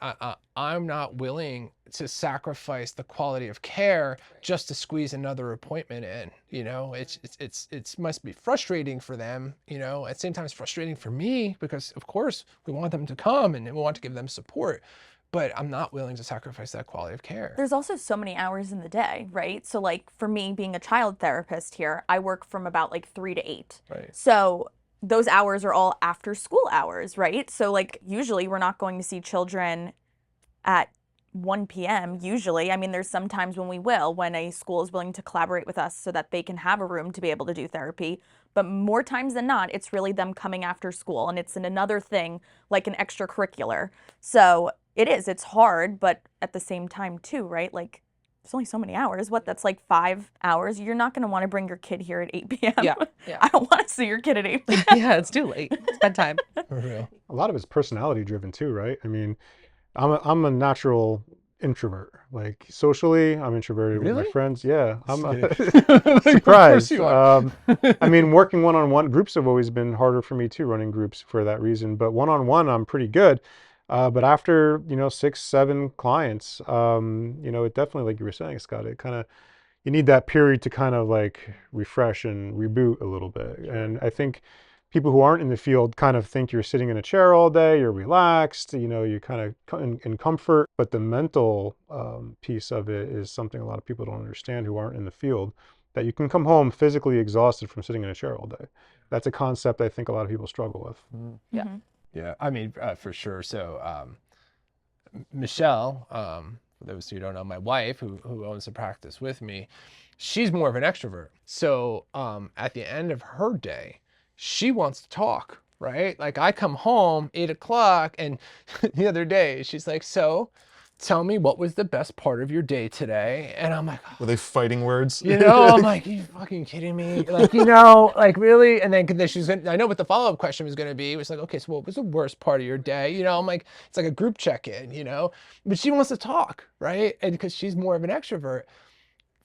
I'm not willing to sacrifice the quality of care just to squeeze another appointment in. You know, it's must be frustrating for them. You know, at the same time, it's frustrating for me because, of course, we want them to come and we want to give them support. But I'm not willing to sacrifice that quality of care. There's also so many hours in the day, right? So like for me being a child therapist here, I work from about like 3 to 8. Right. So those hours are all after school hours, right? So like usually we're not going to see children at 1 p.m. usually. I mean, there's some times when we will, when a school is willing to collaborate with us so that they can have a room to be able to do therapy. But more times than not, it's really them coming after school. And it's another thing, like an extracurricular. So it's hard, but at the same time too, right? Like there's only so many hours. That's like 5 hours. You're not going to want to bring your kid here at 8 p.m. Yeah. I don't want to see your kid at 8 p.m. Yeah, it's too late. It's bedtime. For real. A lot of it's personality driven too, right? I mean, I'm a natural introvert. Like socially, I'm introverted with Really? my friends. Yeah, I'm Like, surprised. Of course you are. I mean, working one-on-one groups have always been harder for me too, running groups for that reason. But one-on-one, I'm pretty good. But after 6, 7 clients, it definitely, like you were saying, Scott, it kind of you need that period to kind of like refresh and reboot a little bit. And I think people who aren't in the field kind of think you're sitting in a chair all day, you're relaxed, you're kind of in comfort. But the mental piece of it is something a lot of people don't understand who aren't in the field, that you can come home physically exhausted from sitting in a chair all day. That's a concept I think a lot of people struggle with. Yeah. Yeah, I mean, for sure. So Michelle, for those who don't know, my wife, who owns the practice with me, she's more of an extrovert. So at the end of her day, she wants to talk, right? Like I come home 8 o'clock, and the other day she's like, "So, tell me what was the best part of your day today?" And I'm like, were they fighting words? I'm like, you fucking kidding me? Like, like really? And then I know what the follow-up question was going to be. It was like, okay, so what was the worst part of your day? I'm like, it's like a group check-in, but she wants to talk, right? And because she's more of an extrovert.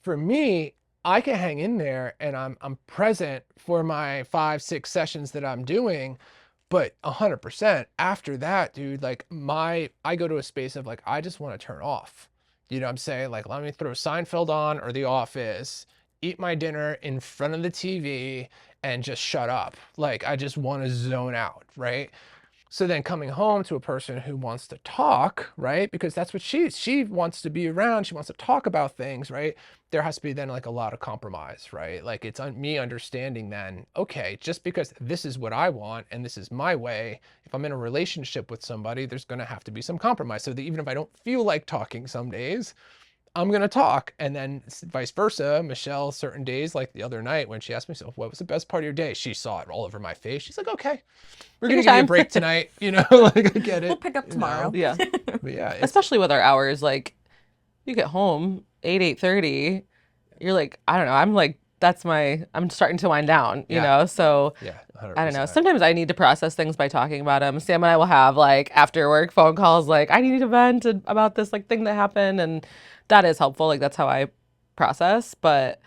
For me, I can hang in there and I'm present for my 5, 6 sessions that I'm doing. But 100% after that, dude, like I go to a space of like, I just want to turn off. You know what I'm saying? Like, let me throw Seinfeld on or The Office, eat my dinner in front of the TV and just shut up. Like, I just want to zone out, right? So then coming home to a person who wants to talk, right? Because that's what she wants to be around. She wants to talk about things, right? There has to be then like a lot of compromise, right? Like it's me understanding then, okay, just because this is what I want and this is my way, if I'm in a relationship with somebody, there's going to have to be some compromise. So that even if I don't feel like talking some days, I'm going to talk. And then vice versa. Michelle, certain days, like the other night when she asked me, so what was the best part of your day? She saw it all over my face. She's like, okay, we're going to give you a break tonight. You know, like I get it. We'll pick up tomorrow. Yeah. But yeah, Especially with our hours, like you get home 8:30, you're like, I don't know, I'm starting to wind down, you know? So yeah, 100%. I don't know. Sometimes I need to process things by talking about them. Sam and I will have like after work phone calls, like I need to vent about this like thing that happened. And that is helpful. Like that's how I process. But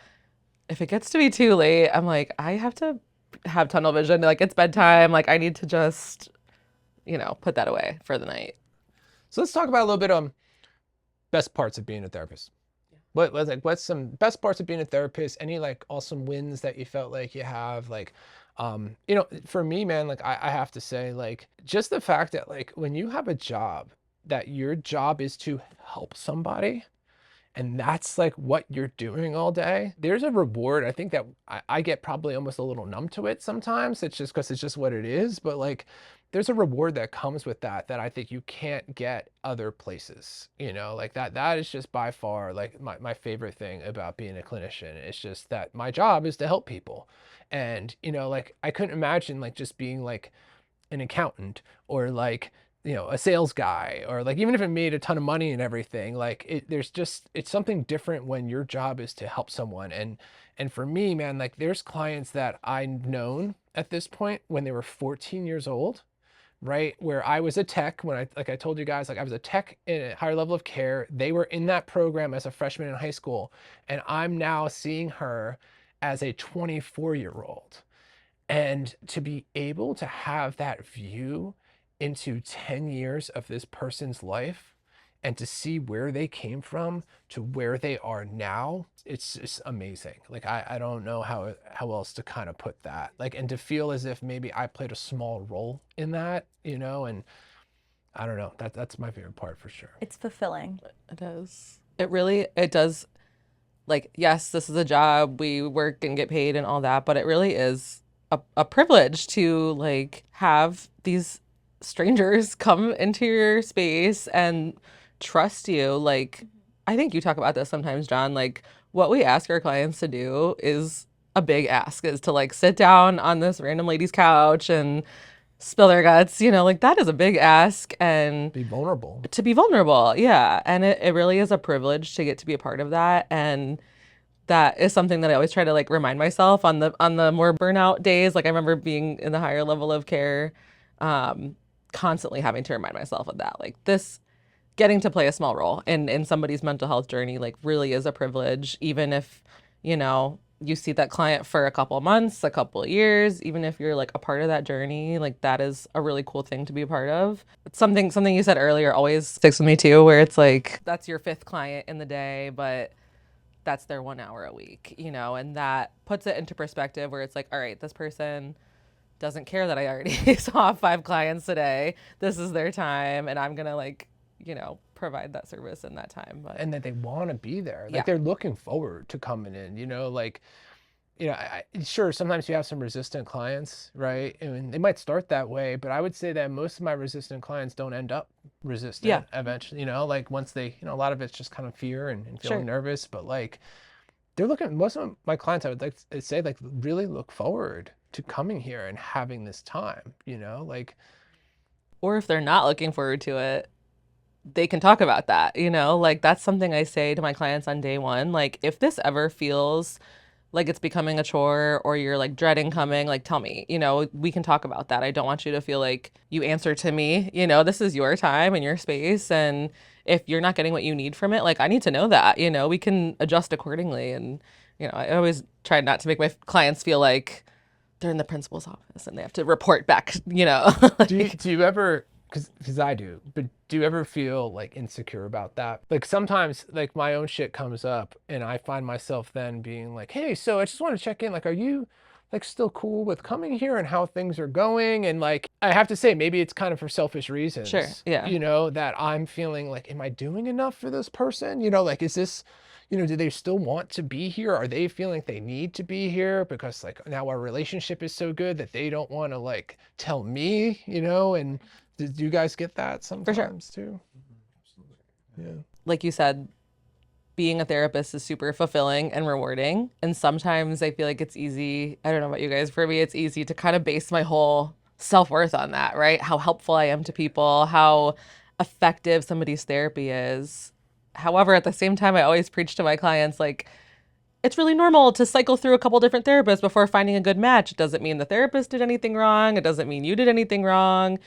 if it gets to be too late, I'm like, I have to have tunnel vision. Like it's bedtime. Like I need to just, put that away for the night. So let's talk about a little bit best parts of being a therapist. What's some best parts of being a therapist? Any like awesome wins that you felt like you have? Like, for me, man, like I have to say, like, just the fact that like when you have a job, that your job is to help somebody, and that's like what you're doing all day, there's a reward. I think that I get probably almost a little numb to it sometimes. It's just because it's just what it is. But like, there's a reward that comes with that I think you can't get other places, like that is just by far like my favorite thing about being a clinician. It's just that my job is to help people. And, like I couldn't imagine like just being like an accountant or like, a sales guy, or like even if it made a ton of money and everything, like it's something different when your job is to help someone. And for me, man, like there's clients that I've known at this point when they were 14 years old, right? Where I was a tech when I told you guys, like I was a tech in a higher level of care. They were in that program as a freshman in high school. And I'm now seeing her as a 24-year-old. And to be able to have that view into 10 years of this person's life and to see where they came from to where they are now, it's just amazing. Like I don't know how else to kind of put that. Like, and to feel as if maybe I played a small role in that, and I don't know, that's my favorite part for sure. It's fulfilling. It is. It does. Like, yes, this is a job, we work and get paid and all that, but it really is a privilege to like have these strangers come into your space and trust you. Like, I think you talk about this sometimes, John, like what we ask our clients to do is a big ask, is to like sit down on this random lady's couch and spill their guts, like that is a big ask. And Be vulnerable. to be vulnerable. Yeah. And it really is a privilege to get to be a part of that. And that is something that I always try to like remind myself on the more burnout days. Like I remember being in the higher level of care, constantly having to remind myself of that. Like this getting to play a small role in somebody's mental health journey, like really is a privilege, even if, you see that client for a couple of months, a couple of years, even if you're like a part of that journey, like that is a really cool thing to be a part of. It's something you said earlier always sticks with me too, where it's like, that's your 5th client in the day, but that's their 1 hour a week, and that puts it into perspective where it's like, all right, this person doesn't care that I already saw 5 clients today. This is their time, and I'm gonna like, provide that service in that time. But And that they want to be there. Like Yeah. they're looking forward to coming in, like, sure, sometimes you have some resistant clients, right? And they might start that way, but I would say that most of my resistant clients don't end up resistant Yeah. eventually, like once they, a lot of it's just kind of fear and feeling Sure. nervous, but like they're looking, most of my clients, I would like to say, like really look forward to coming here and having this time, like. Or if they're not looking forward to it, they can talk about that, like that's something I say to my clients on day one. Like if this ever feels like it's becoming a chore or you're like dreading coming, like tell me, we can talk about that. I don't want you to feel like you answer to me, this is your time and your space. And if you're not getting what you need from it, like I need to know that, we can adjust accordingly. And, I always try not to make my clients feel like they're in the principal's office and they have to report back, Do you ever, because I do, but do you ever feel like insecure about that? Like sometimes like my own shit comes up and I find myself then being like, hey, so I just want to check in. Like, are you like still cool with coming here and how things are going. And like, I have to say, maybe it's kind of for selfish reasons, Sure, yeah. you know, that I'm feeling like, am I doing enough for this person? You know, like, is this, you know, do they still want to be here? Are they feeling like they need to be here because like now our relationship is so good that they don't want to like tell me, you know? And do you guys get that sometimes too? Yeah. Like you said, being a therapist is super fulfilling and rewarding. And sometimes I feel like it's easy, I don't know about you guys, for me, it's easy to kind of base my whole self-worth on that, right? How helpful I am to people, how effective somebody's therapy is. However, at the same time, I always preach to my clients, like, it's really normal to cycle through a couple different therapists before finding a good match. It doesn't mean the therapist did anything wrong. It doesn't mean you did anything wrong.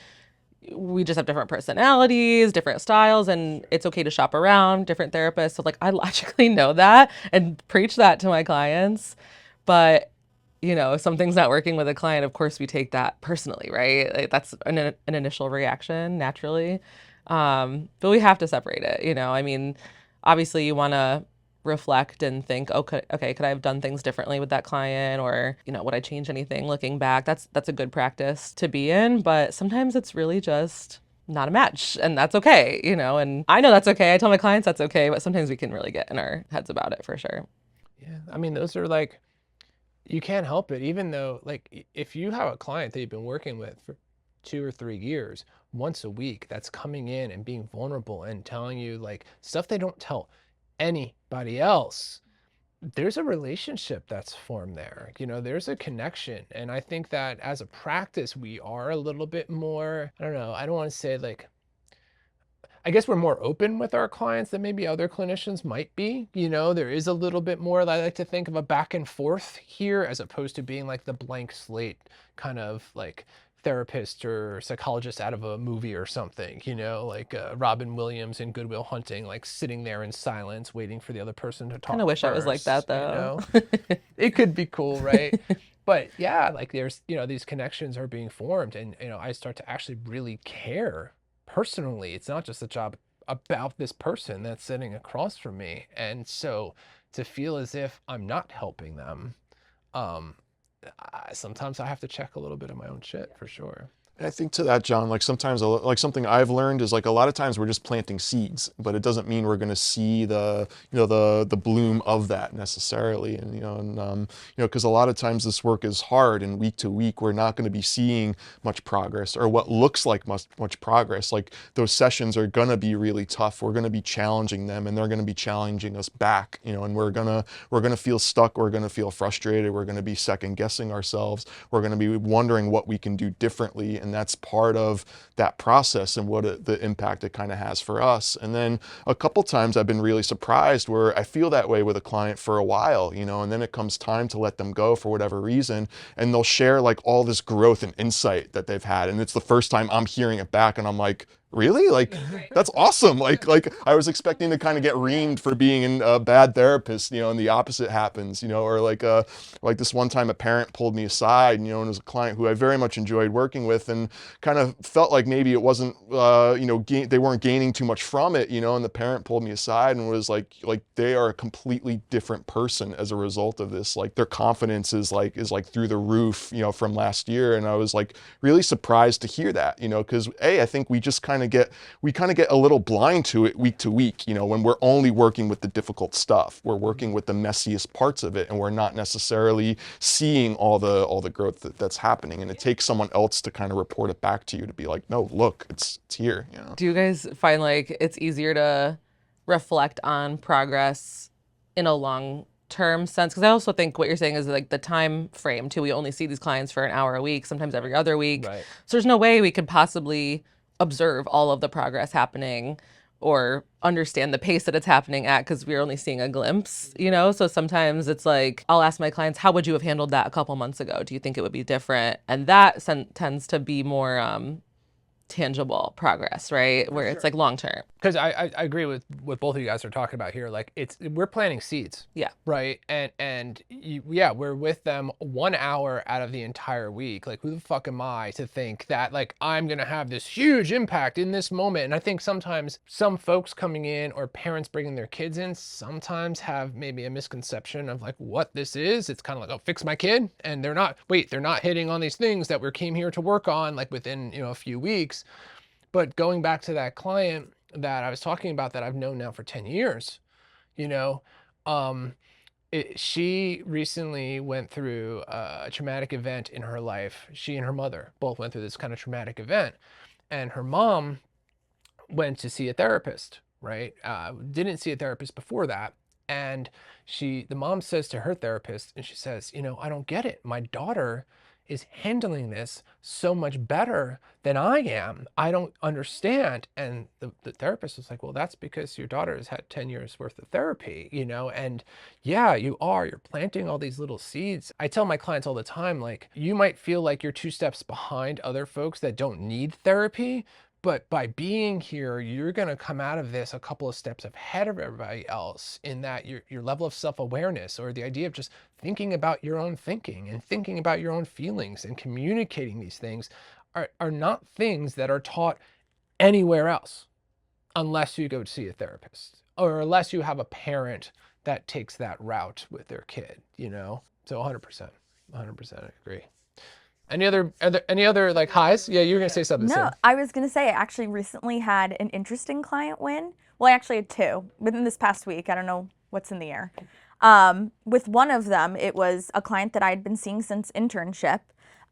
We just have different personalities, different styles, and it's okay to shop around different therapists. So like I logically know that and preach that to my clients. But you know, if something's not working with a client, of course we take that personally, right? Like that's an initial reaction naturally. But we have to separate it, you know. I mean, obviously you want to reflect and think, okay, could I have done things differently with that client, or you know, would I change anything looking back? That's a good practice to be in, but sometimes it's really just not a match, and that's okay, you know. And I know that's okay. I tell my clients that's okay, but sometimes we can really get in our heads about it for sure. Yeah, I mean, those are like, you can't help it, even though like if you have a client that you've been working with for 2 or 3 years, once a week, that's coming in and being vulnerable and telling you like stuff they don't tell anybody else, there's a relationship that's formed there. You know, there's a connection. And I think that as a practice, we are a little bit more, I don't know, I don't want to say like, I guess we're more open with our clients than maybe other clinicians might be. You know, there is a little bit more, I like to think of a back and forth here as opposed to being like the blank slate kind of like therapist or psychologist out of a movie or something, you know, like Robin Williams in Good Will Hunting, like sitting there in silence, waiting for the other person to talk. Kind of wish I was like that though. You know? It could be cool, right? But yeah, like there's, you know, these connections are being formed and, you know, I start to actually really care personally. It's not just a job about this person that's sitting across from me. And so to feel as if I'm not helping them, sometimes I have to check a little bit of my own shit for sure. And I think to that, John, like sometimes, like something I've learned is like a lot of times we're just planting seeds, but it doesn't mean we're going to see the, you know, the bloom of that necessarily. And, you know, because a lot of times this work is hard and week to week, we're not going to be seeing much progress or what looks like much progress. Like those sessions are going to be really tough. We're going to be challenging them and they're going to be challenging us back, you know, and we're going to feel stuck. We're going to feel frustrated. We're going to be second guessing ourselves. We're going to be wondering what we can do differently. And that's part of that process and the impact it kind of has for us. And then a couple times I've been really surprised where I feel that way with a client for a while, you know, and then it comes time to let them go for whatever reason. And they'll share like all this growth and insight that they've had. And it's the first time I'm hearing it back and I'm like, really? Like, that's awesome. Like I was expecting to kind of get reamed for being a bad therapist, you know, and the opposite happens, you know, or like this one time a parent pulled me aside, you know, and it was a client who I very much enjoyed working with and kind of felt like maybe it wasn't, you know, they weren't gaining too much from it, you know, and the parent pulled me aside and was like they are a completely different person as a result of this. Like their confidence is like through the roof, you know, from last year. And I was like really surprised to hear that, you know, because I think we just kind of get a little blind to it week to week, you know, when we're only working with the difficult stuff. We're working with the messiest parts of it and we're not necessarily seeing all the growth that's happening. And it takes someone else to kind of report it back to you to be like, no, look, it's here, you know. Do you guys find like it's easier to reflect on progress in a long-term sense? Because I also think what you're saying is like the time frame too. We only see these clients for an hour a week, sometimes every other week. Right. So there's no way we could possibly observe all of the progress happening or understand the pace that it's happening at because we're only seeing a glimpse, you know? So sometimes it's like, I'll ask my clients, how would you have handled that a couple months ago? Do you think it would be different? And that tends to be more tangible progress, right? Where it's like long term. Because I agree with what both of you guys are talking about here. Like we're planting seeds. Yeah. Right. And yeah, we're with them 1 hour out of the entire week. Like, who the fuck am I to think that like I'm going to have this huge impact in this moment? And I think sometimes some folks coming in or parents bringing their kids in sometimes have maybe a misconception of like what this is. It's kind of like, oh, fix my kid. And they're not hitting on these things that we came here to work on like within, a few weeks. But going back to that client that I was talking about that I've known now for 10 years, she recently went through a traumatic event in her life. She and her mother both went through this kind of traumatic event. And her mom went to see a therapist, right? Didn't see a therapist before that. And the mom says to her therapist, and she says, I don't get it. My daughter is handling this so much better than I am. I don't understand. And the therapist was like, well, that's because your daughter has had 10 years worth of therapy, and yeah, you're planting all these little seeds. I tell my clients all the time, like, you might feel like you're 2 steps behind other folks that don't need therapy, but by being here, you're going to come out of this a couple of steps ahead of everybody else in that your level of self-awareness, or the idea of just thinking about your own thinking and thinking about your own feelings and communicating these things are not things that are taught anywhere else unless you go to see a therapist or unless you have a parent that takes that route with their kid, So 100%, I agree. Any other like highs? Yeah, you were gonna say something. No, Sam. I was gonna say I actually recently had an interesting client win. Well, I actually had 2 within this past week. I don't know what's in the air. With one of them, it was a client that I had been seeing since internship,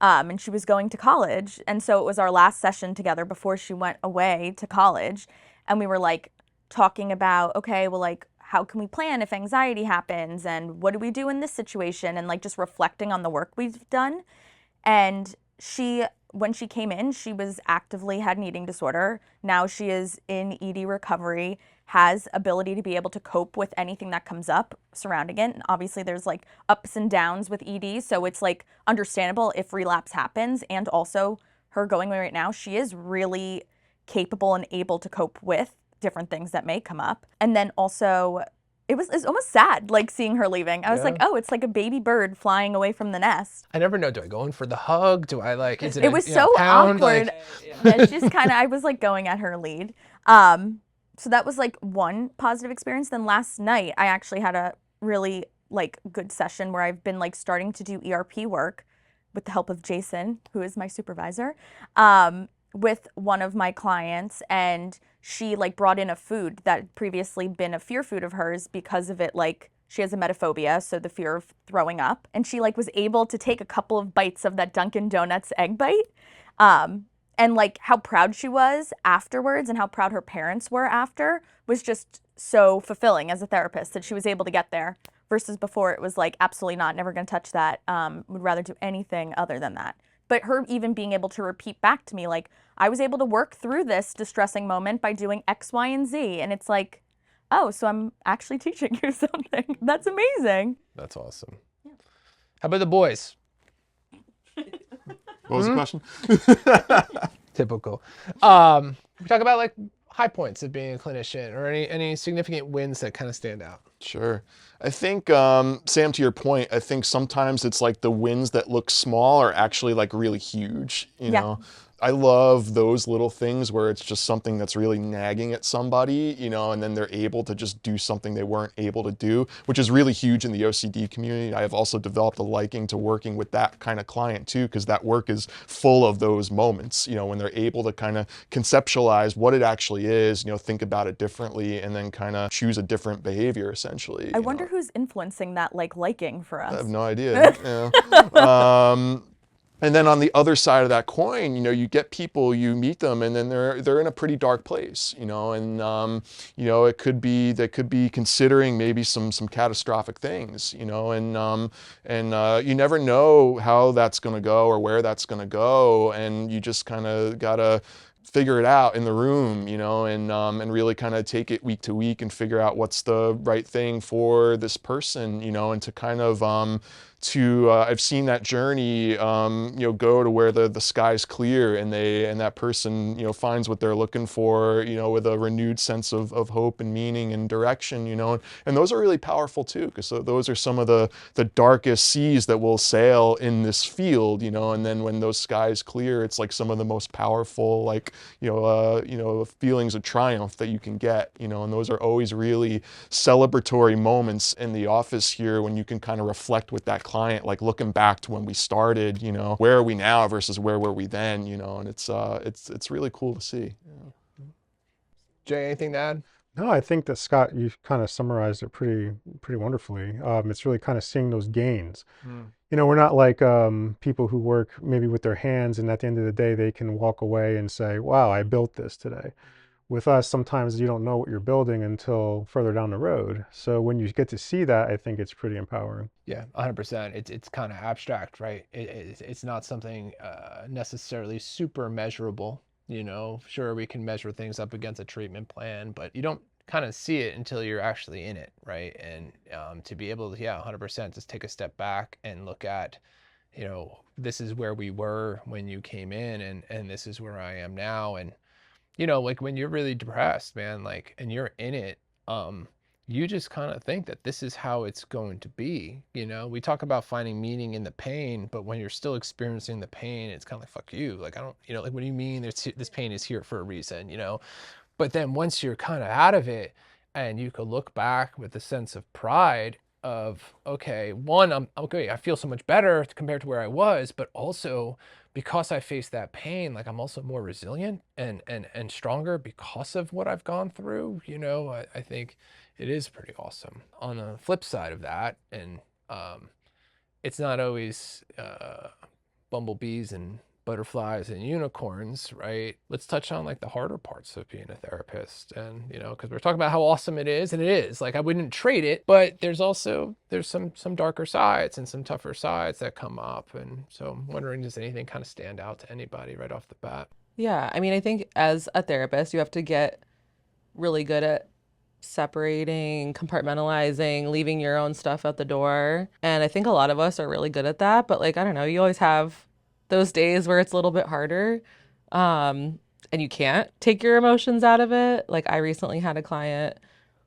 and she was going to college, and so it was our last session together before she went away to college, and we were like talking about, okay, well, like, how can we plan if anxiety happens, and what do we do in this situation, and like just reflecting on the work we've done. And when she came in, she was actively had an eating disorder. Now she is in ED recovery, has ability to be able to cope with anything that comes up surrounding it. And obviously there's like ups and downs with ED. So it's like understandable if relapse happens. And also her going away right now, she is really capable and able to cope with different things that may come up. And then also it's almost sad, like, seeing her leaving. I was like, oh, it's like a baby bird flying away from the nest. I never know. Do I go in for the hug? Do I like? Is it? It was so pound? awkward. That just kind of, I was like going at her lead. So that was like one positive experience. Then last night, I actually had a really like good session where I've been like starting to do ERP work with the help of Jason, who is my supervisor, with one of my clients, and she like brought in a food that had previously been a fear food of hers because of it, like she has emetophobia, so the fear of throwing up, and she like was able to take a couple of bites of that Dunkin' Donuts egg bite, and like how proud she was afterwards and how proud her parents were after was just so fulfilling as a therapist that she was able to get there, versus before it was like absolutely not, never gonna touch that, would rather do anything other than that. But her even being able to repeat back to me, like, I was able to work through this distressing moment by doing X, Y, and Z. And it's like, oh, so I'm actually teaching you something. That's amazing. That's awesome. Yeah. How about the boys? What was the question? Typical. We talk about like high points of being a clinician, or any significant wins that kind of stand out. Sure. I think, Sam, to your point, I think sometimes it's like the wins that look small are actually like really huge, you know? I love those little things where it's just something that's really nagging at somebody, and then they're able to just do something they weren't able to do, which is really huge in the OCD community. I have also developed a liking to working with that kind of client too, because that work is full of those moments, when they're able to kind of conceptualize what it actually is, think about it differently, and then kind of choose a different behavior essentially. I wonder who's influencing that like liking for us. I have no idea. And then on the other side of that coin, you get people, you meet them, and then they're in a pretty dark place, and it could be they could be considering maybe some catastrophic things, and you never know how that's going to go or where that's going to go, and you just kind of gotta figure it out in the room, and really kind of take it week to week and figure out what's the right thing for this person, and to kind of to I've seen that journey go to where the sky's clear, and that person finds what they're looking for, with a renewed sense of hope and meaning and direction, and those are really powerful too, because those are some of the darkest seas that we'll sail in this field, and then when those skies clear, it's like some of the most powerful, like feelings of triumph that you can get, and those are always really celebratory moments in the office here, when you can kind of reflect with that client, like looking back to when we started, where are we now versus where were we then, and it's really cool to see. Jay, anything to add? No, I think that Scott, you kind of summarized it pretty wonderfully. It's really kind of seeing those gains. We're not like people who work maybe with their hands, and at the end of the day, they can walk away and say, wow, I built this today. With us, sometimes you don't know what you're building until further down the road. So when you get to see that, I think it's pretty empowering. Yeah, 100%. It's kind of abstract, right? It's not something necessarily super measurable. Sure, we can measure things up against a treatment plan, but you don't kind of see it until you're actually in it, right? And to be able to, 100% just take a step back and look at, this is where we were when you came in, and this is where I am now. And like when you're really depressed, man, like, and you're in it, you just kind of think that this is how it's going to be. We talk about finding meaning in the pain, but when you're still experiencing the pain, it's kind of like, fuck you. Like, I don't, like, what do you mean this pain is here for a reason, But then once you're kind of out of it, and you could look back with a sense of pride of, okay, one, I'm okay, I feel so much better compared to where I was, but also because I faced that pain, like, I'm also more resilient and stronger because of what I've gone through. I think it is pretty awesome. On the flip side of that, and it's not always bumblebees and butterflies and unicorns, right? Let's touch on like the harder parts of being a therapist. And because we're talking about how awesome it is, and it is, like, I wouldn't trade it, but there's some darker sides and some tougher sides that come up. And so I'm wondering, does anything kind of stand out to anybody right off the bat? Yeah, I mean, I think as a therapist, you have to get really good at separating, compartmentalizing, leaving your own stuff at the door. And I think a lot of us are really good at that, but like, I don't know, you always have those days where it's a little bit harder, and you can't take your emotions out of it. Like, I recently had a client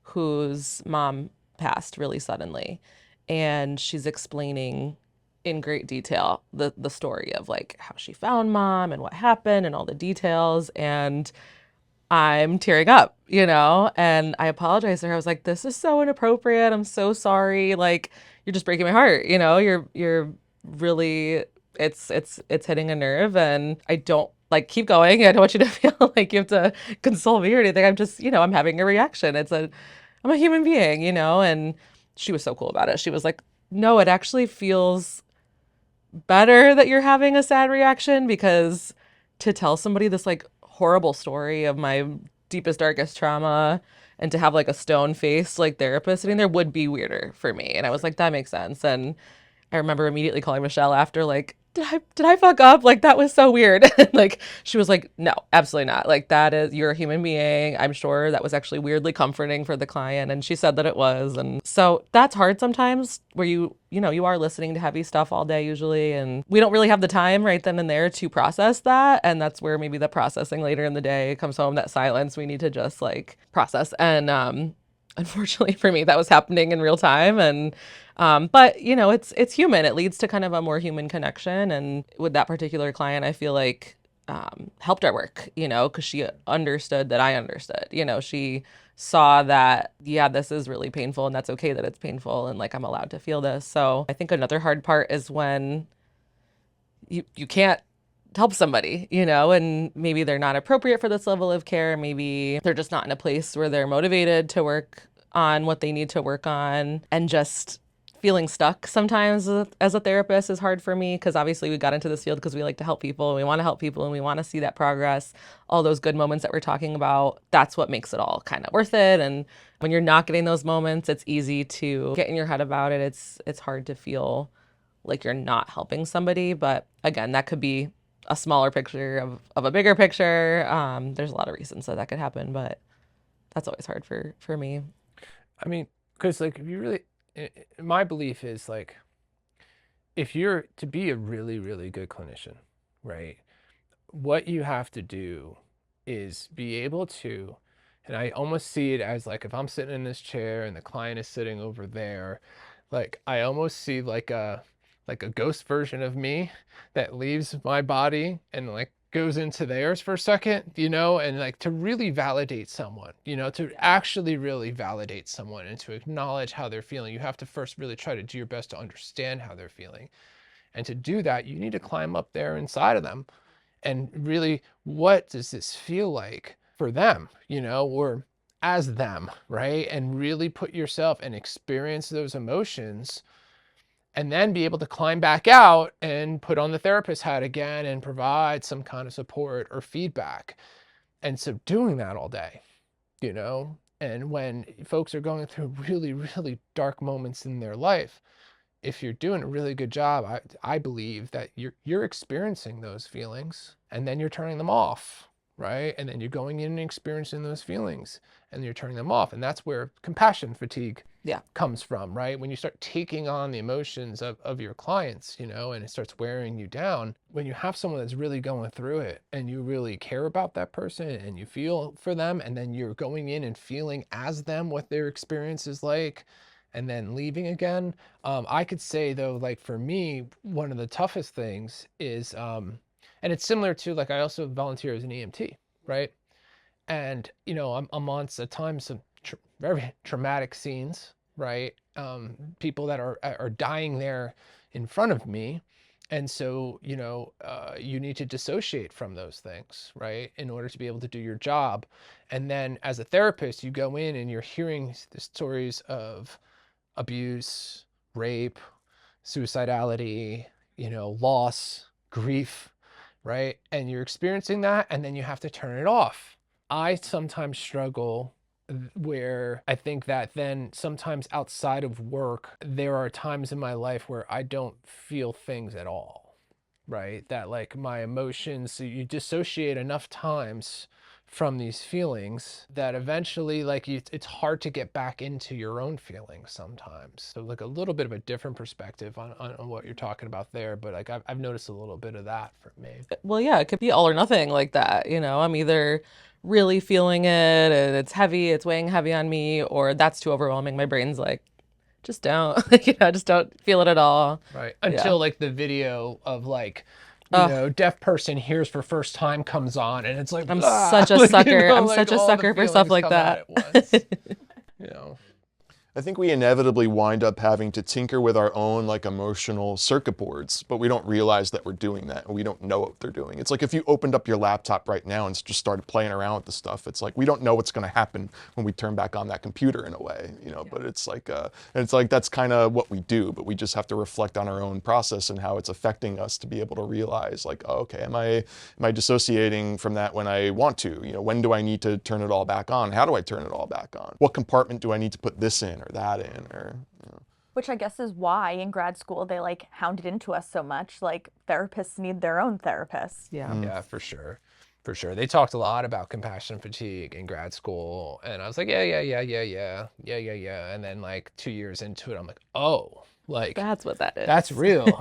whose mom passed really suddenly, and she's explaining in great detail the story of like how she found mom and what happened and all the details, and I'm tearing up, and I apologized to her. I was like, this is so inappropriate. I'm so sorry. Like, you're just breaking my heart. You're really, it's hitting a nerve, and I don't like keep going. I don't want you to feel like you have to console me or anything. I'm just, I'm having a reaction. I'm a human being, and she was so cool about it. She was like, no, it actually feels better that you're having a sad reaction, because to tell somebody this like horrible story of my deepest, darkest trauma, and to have like a stone faced like therapist sitting there would be weirder for me. And I was like, that makes sense. And I remember immediately calling Michelle after, like, did I fuck up? Like, that was so weird. Like, she was like, no, absolutely not. Like, you're a human being. I'm sure that was actually weirdly comforting for the client. And she said that it was. And so that's hard sometimes, where you are listening to heavy stuff all day usually. And we don't really have the time right then and there to process that. And that's where maybe the processing later in the day comes home, that silence we need to just like process. And unfortunately for me, that was happening in real time. And but it's human. It leads to kind of a more human connection. And with that particular client, I feel like helped our work, because she understood that I understood. She saw that, yeah, this is really painful, and that's okay that it's painful, and like, I'm allowed to feel this. So I think another hard part is when you can't help somebody, and maybe they're not appropriate for this level of care. Maybe they're just not in a place where they're motivated to work on what they need to work on, and just feeling stuck sometimes as a therapist is hard for me, because obviously we got into this field because we like to help people, and we want to help people, and we want to see that progress, all those good moments that we're talking about. That's what makes it all kind of worth it. And when you're not getting those moments, it's easy to get in your head about it. It's hard to feel like you're not helping somebody. But again, that could be a smaller picture of a bigger picture. There's a lot of reasons that could happen, but that's always hard for me. I mean, because like, if you really, my belief is like, if you're to be a really, really good clinician, right, what you have to do is be able to, and I almost see it as like if I'm sitting in this chair and the client is sitting over there, like I almost see like a ghost version of me that leaves my body and like goes into theirs for a second, and like to really validate someone, to actually really validate someone and to acknowledge how they're feeling, you have to first really try to do your best to understand how they're feeling. And to do that, you need to climb up there inside of them and really, what does this feel like for them, or as them, right? And really put yourself and experience those emotions, and then be able to climb back out and put on the therapist hat again and provide some kind of support or feedback. And so doing that all day, and when folks are going through really, really dark moments in their life, if you're doing a really good job, I believe that you're experiencing those feelings and then you're turning them off, right? And then you're going in and experiencing those feelings and you're turning them off. And that's where compassion fatigue comes from, right? When you start taking on the emotions of your clients, and it starts wearing you down. When you have someone that's really going through it and you really care about that person and you feel for them, and then you're going in and feeling as them what their experience is like, and then leaving again. I could say though, like for me, one of the toughest things is, and it's similar to like, I also volunteer as an EMT, right? And, I'm on at times some very traumatic scenes, right? People that are dying there in front of me. And so, you need to dissociate from those things, right? In order to be able to do your job. And then as a therapist, you go in and you're hearing the stories of abuse, rape, suicidality, loss, grief, right? And you're experiencing that, and then you have to turn it off. I sometimes struggle where I think that then sometimes outside of work, there are times in my life where I don't feel things at all, right? That like my emotions, so you dissociate enough times from these feelings that eventually like it's hard to get back into your own feelings sometimes. So like a little bit of a different perspective on what you're talking about there, but like I've noticed a little bit of that for me. Well, yeah, it could be all or nothing like that. I'm either really feeling it and it's heavy, it's weighing heavy on me, or that's too overwhelming. My brain's like, just don't, just don't feel it at all. Right. Until like the video of like, deaf person hears for first time comes on, and it's like, I'm such a sucker. I'm such a sucker for stuff like that. I think we inevitably wind up having to tinker with our own like emotional circuit boards, but we don't realize that we're doing that and we don't know what they're doing. It's like if you opened up your laptop right now and just started playing around with the stuff, it's like we don't know what's going to happen when we turn back on that computer in a way, but it's like that's kind of what we do, but we just have to reflect on our own process and how it's affecting us to be able to realize like, oh, okay, am I dissociating from that when I want to? When do I need to turn it all back on? How do I turn it all back on? What compartment do I need to put this in or that in, or Which I guess is why in grad school they like hounded into us so much. Like therapists need their own therapists. Yeah, for sure. They talked a lot about compassion fatigue in grad school, and I was like, yeah. And then like 2 years into it, I'm like, oh, like that's what that is. That's real.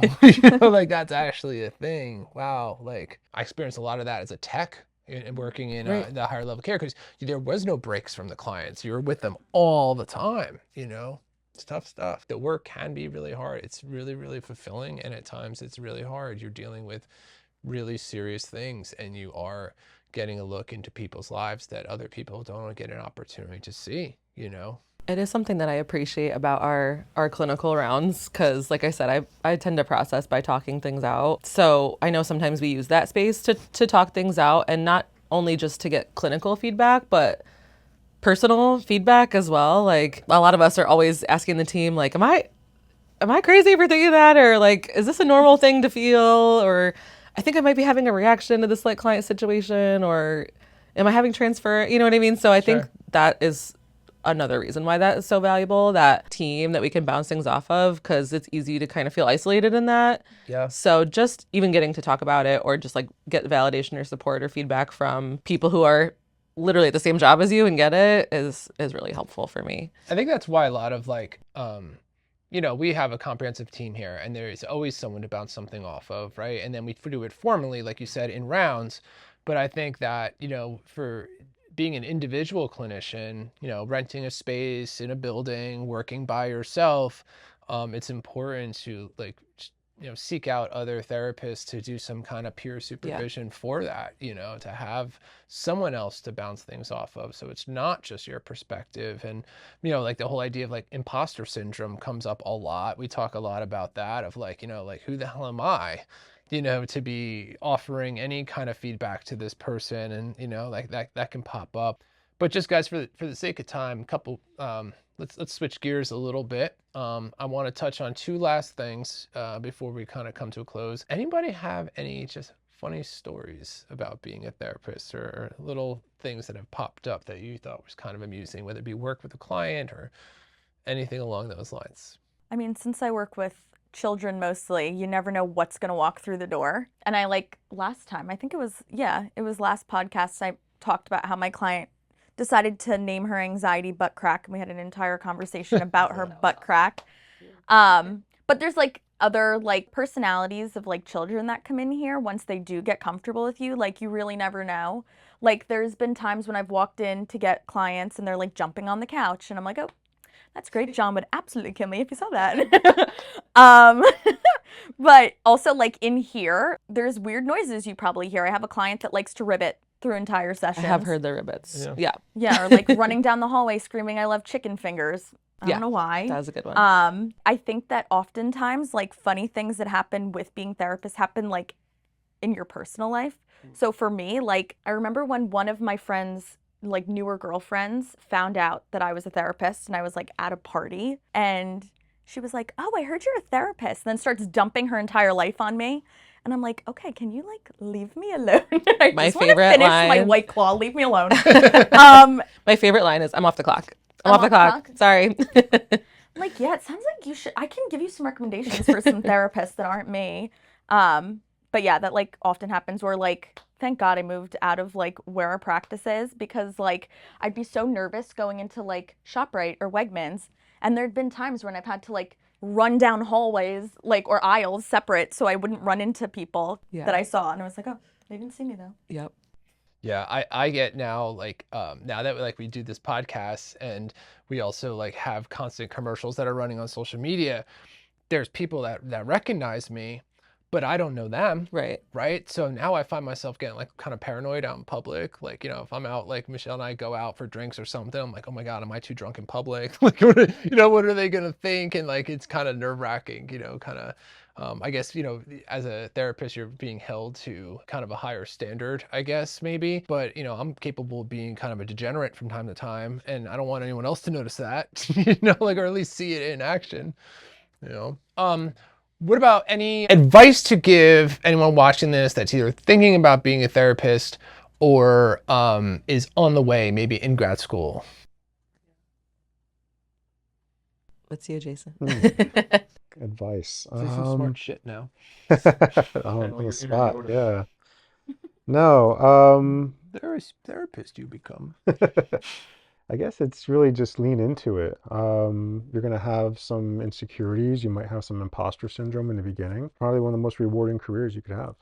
Like that's actually a thing. Wow. Like I experienced a lot of that as a tech and working in the higher level care, because there was no breaks from the clients. You were with them all the time. It's tough stuff. The work can be really hard. It's really, really fulfilling, and at times it's really hard. You're dealing with really serious things, and you are getting a look into people's lives that other people don't get an opportunity to see. It is something that I appreciate about our clinical rounds, because like I said, I tend to process by talking things out. So I know sometimes we use that space to talk things out, and not only just to get clinical feedback, but personal feedback as well. Like a lot of us are always asking the team, like, am I crazy for thinking that? Or like, is this a normal thing to feel? Or I think I might be having a reaction to this like client situation, or am I having transfer? You know what I mean? So I think that is another reason why that is so valuable, that team that we can bounce things off of, because it's easy to kind of feel isolated in that. Yeah. So just even getting to talk about it, or just like get validation or support or feedback from people who are literally at the same job as you and get it is really helpful for me. I think that's why a lot of like you know, we have a comprehensive team here and there is always someone to bounce something off of, right? And then we do it formally, like you said, in rounds. But I think that, you know, for being an individual clinician, you know, renting a space in a building, working by yourself, it's important to like, you know, seek out other therapists to do some kind of peer supervision for that, you know, to have someone else to bounce things off of. So it's not just your perspective. And, you know, like the whole idea of like imposter syndrome comes up a lot. We talk a lot about that of like, you know, like who the hell am I, you know, to be offering any kind of feedback to this person, and, you know, like that can pop up. But just guys, for the sake of time, a couple, let's switch gears a little bit. I want to touch on two last things before we kind of come to a close. Anybody have any just funny stories about being a therapist, or little things that have popped up that you thought was kind of amusing, whether it be work with a client or anything along those lines? I mean, since I work with children mostly, you never know what's going to walk through the door. And I like last time, I think it was last podcast, I talked about how my client decided to name her anxiety butt crack, and we had an entire conversation about her butt crack. But there's like other like personalities of like children that come in here once they do get comfortable with you. Like you really never know. Like there's been times when I've walked in to get clients and they're like jumping on the couch, and I'm like, oh, that's great. John would absolutely kill me if he saw that. But also like in here, there's weird noises you probably hear. I have a client that likes to ribbit through entire sessions. I have heard the ribbits. Yeah. Yeah, or like running down the hallway screaming, I love chicken fingers. I don't know why. That was a good one. I think that oftentimes like funny things that happen with being therapists happen like in your personal life. So for me, like I remember when one of my friends, like newer girlfriends, found out that I was a therapist, and I was like at a party, and she was like, oh, I heard you're a therapist, and then starts dumping her entire life on me. And I'm like, okay, can you like leave me alone? I My just want to favorite finish line. my White Claw. Leave me alone. My favorite line is, I'm off the clock. I'm I'm off the clock. Sorry. I'm like, yeah, it sounds like you should. I can give you some recommendations for some therapists that aren't me. But yeah, that like often happens where like, thank God I moved out of like where our practice is, because like I'd be so nervous going into like ShopRite or Wegmans, and there'd been times when I've had to like run down hallways like or aisles separate so I wouldn't run into people that I saw, and I was like, oh, they didn't see me though. Yep. Yeah, I get now like now that like we do this podcast and we also like have constant commercials that are running on social media, there's people that recognize me, but I don't know them. Right. So now I find myself getting like kind of paranoid out in public. Like, you know, if I'm out, like Michelle and I go out for drinks or something, I'm like, oh my God, am I too drunk in public? Like, what are they going to think? And like, it's kind of nerve wracking, you know, kind of, I guess, you know, as a therapist, you're being held to kind of a higher standard, I guess, maybe. But, you know, I'm capable of being kind of a degenerate from time to time, and I don't want anyone else to notice that, you know, like, or at least see it in action, you know. What about any advice to give anyone watching this that's either thinking about being a therapist or is on the way, maybe in grad school? What's you, Jason? Advice. Say some smart shit now. On the spot, yeah. No. They're a therapist you become. I guess it's really just lean into it. You're going to have some insecurities. You might have some imposter syndrome in the beginning. Probably one of the most rewarding careers you could have.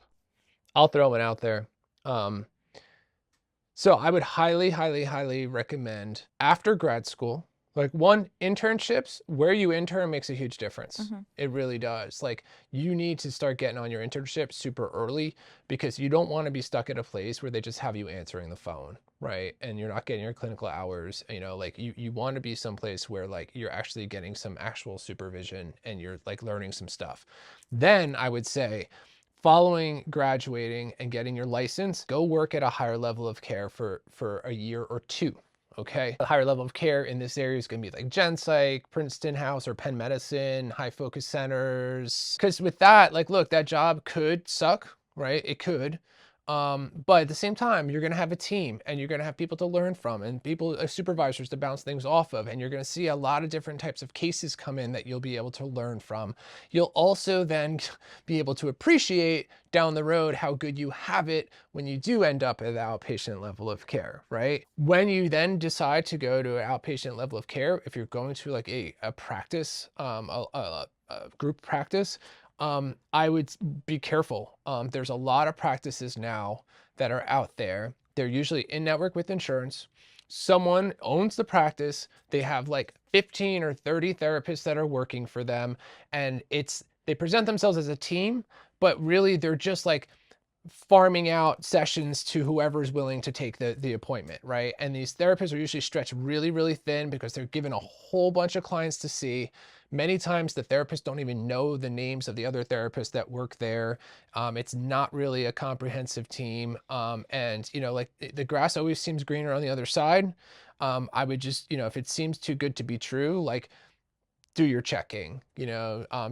I'll throw it out there. So I would highly, highly, highly recommend after grad school, like one, internships. Where you intern makes a huge difference. Mm-hmm. It really does. Like you need to start getting on your internship super early, because you don't want to be stuck at a place where they just have you answering the phone, right? And you're not getting your clinical hours. You know, like you want to be someplace where like you're actually getting some actual supervision and you're like learning some stuff. Then I would say, following graduating and getting your license, go work at a higher level of care for a year or two. Okay, a higher level of care in this area is going to be like Gen Psych, Princeton House, or Penn Medicine, high focus centers. Because with that, like, look, that job could suck, right? It could. But at the same time, you're going to have a team and you're going to have people to learn from and people, supervisors to bounce things off of. And you're going to see a lot of different types of cases come in that you'll be able to learn from. You'll also then be able to appreciate down the road how good you have it when you do end up at the outpatient level of care, right? When you then decide to go to an outpatient level of care, if you're going to like a practice, a group practice, I would be careful. There's a lot of practices now that are out there. They're usually in network with insurance. Someone owns the practice. They have like 15 or 30 therapists that are working for them. And they present themselves as a team, but really they're just like farming out sessions to whoever's willing to take the appointment, right? And these therapists are usually stretched really, really thin because they're given a whole bunch of clients to see. Many times the therapists don't even know the names of the other therapists that work there. It's not really a comprehensive team. And, like the grass always seems greener on the other side. I would just, if it seems too good to be true, like do your checking,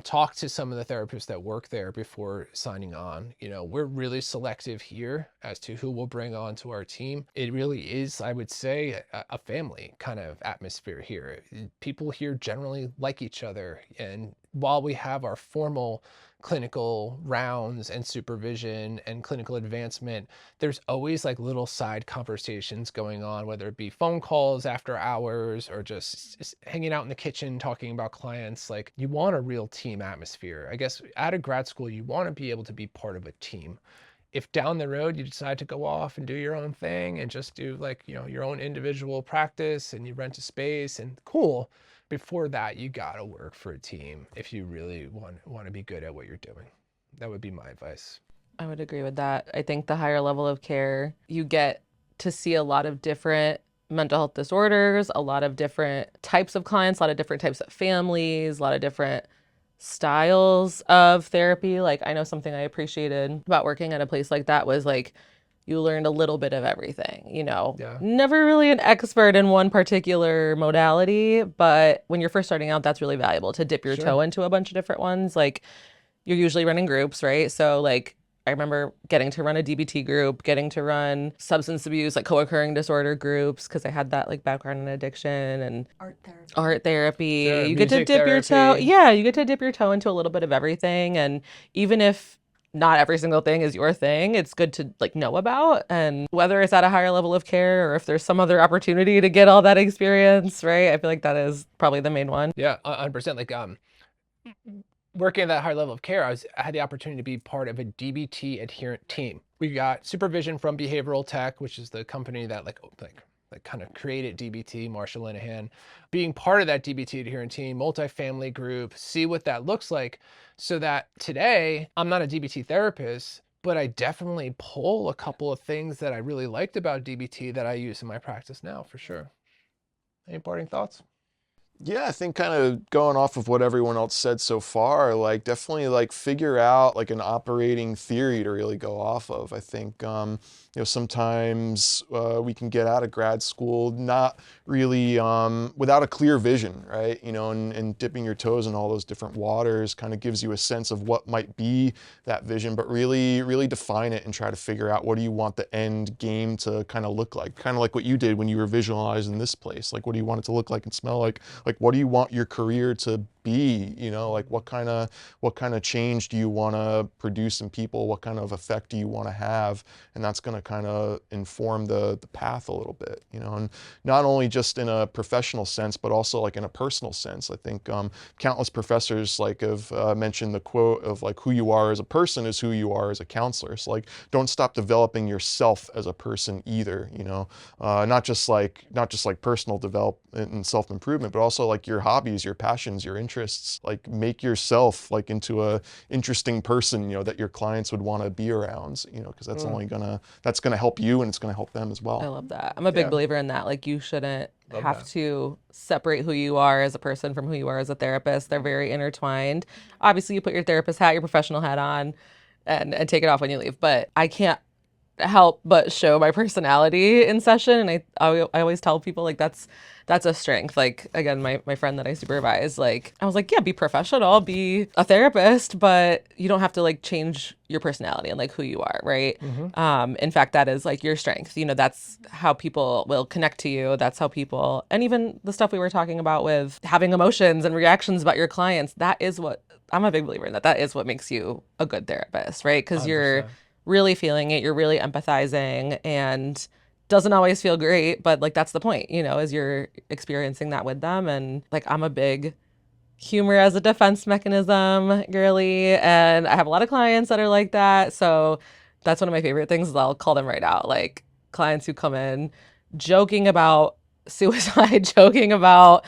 talk to some of the therapists that work there before signing on. We're really selective here as to who we'll bring on to our team. It really is, I would say, a family kind of atmosphere here. People here generally like each other. And while we have our formal clinical rounds and supervision and clinical advancement, there's always like little side conversations going on, whether it be phone calls after hours or just hanging out in the kitchen talking about clients. Like, you want a real team atmosphere. I guess out of grad school, you want to be able to be part of a team. If down the road you decide to go off and do your own thing and just do like, your own individual practice and you rent a space and cool, before that, you gotta work for a team if you really want to be good at what you're doing. That would be my advice. I would agree with that. I think the higher level of care, you get to see a lot of different mental health disorders, a lot of different types of clients, a lot of different types of families, a lot of different styles of therapy. Like, I know something I appreciated about working at a place like that was like, you learned a little bit of everything, Yeah. Never really an expert in one particular modality, but when you're first starting out, that's really valuable to dip your Sure. toe into a bunch of different ones. Like, you're usually running groups, right? So like, I remember getting to run a DBT group, getting to run substance abuse, like co-occurring disorder groups, because I had that like background in addiction and art therapy. Sure, You get to music dip your toe. therapy. Yeah, you get to dip your toe into a little bit of everything. And even if not every single thing is your thing, it's good to like know about. And whether it's at a higher level of care or if there's some other opportunity to get all that experience, right? I feel like that is probably the main one. Yeah, 100%. Like, working at that higher level of care, I had the opportunity to be part of a DBT adherent team. We got supervision from Behavioral Tech, which is the company that like kind of created DBT, Marshall Linehan. Being part of that DBT adherent team, multifamily group, see what that looks like, so that today I'm not a DBT therapist, but I definitely pull a couple of things that I really liked about DBT that I use in my practice now, for sure. Any parting thoughts? Yeah, I think kind of going off of what everyone else said so far, like definitely like figure out like an operating theory to really go off of. I think, sometimes we can get out of grad school not really without a clear vision, right? And dipping your toes in all those different waters kind of gives you a sense of what might be that vision, but really, really define it and try to figure out what do you want the end game to kind of look like. Kind of like what you did when you were visualizing this place. Like, what do you want it to look like and smell like? Like, what do you want your career to be? Like what kind of change do you want to produce in people? What kind of effect do you want to have? And that's going to kind of inform the path a little bit, and not only just in a professional sense, but also like in a personal sense. I think countless professors like have mentioned the quote of like, who you are as a person is who you are as a counselor. So like, don't stop developing yourself as a person either, not just like personal development and self-improvement, but also like your hobbies, your passions, your interests. Like, make yourself like into a interesting person, that your clients would want to be around, because that's that's gonna help you and it's gonna help them as well. I love that. I'm a big believer in that. Like, you shouldn't have to separate who you are as a person from who you are as a therapist. They're very intertwined. Obviously, you put your therapist hat, your professional hat on, and take it off when you leave. But I can't help but show my personality in session. And I always tell people like that's a strength. Like again, my friend that I supervise, like I was like, yeah, be professional, be a therapist, but you don't have to like change your personality and like who you are, right? In fact, that is like your strength. You know, that's how people will connect to you. That's how people, and even the stuff we were talking about with having emotions and reactions about your clients, that is what I'm a big believer in, that is what makes you a good therapist, right? Because you're 100%. really feeling it, you're really empathizing, and doesn't always feel great, but like that's the point, you know, is you're experiencing that with them. And like I'm a big humor as a defense mechanism girly, and I have a lot of clients that are like that. So that's one of my favorite things is I'll call them right out. Like clients who come in joking about suicide, joking about,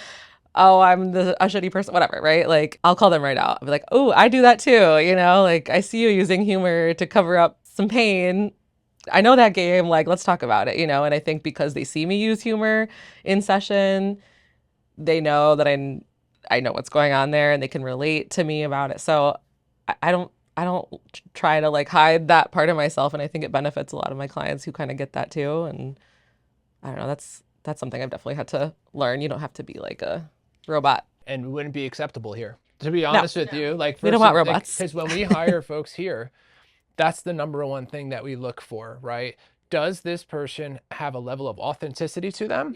oh, I'm a shitty person, whatever, right? Like I'll call them right out. I'll be like, oh, I do that too, you know, like I see you using humor to cover up some pain. I know that game, like let's talk about it, you know. And I think because they see me use humor in session, they know that I know what's going on there and they can relate to me about it. So I don't try to like hide that part of myself, and I think it benefits a lot of my clients who kind of get that too. And I don't know, that's something I've definitely had to learn. You don't have to be like a robot. And wouldn't be acceptable here. To be No, honest with you, like we don't want robots. Because when we hire folks here, that's the number one thing that we look for, right? Does this person have a level of authenticity to them?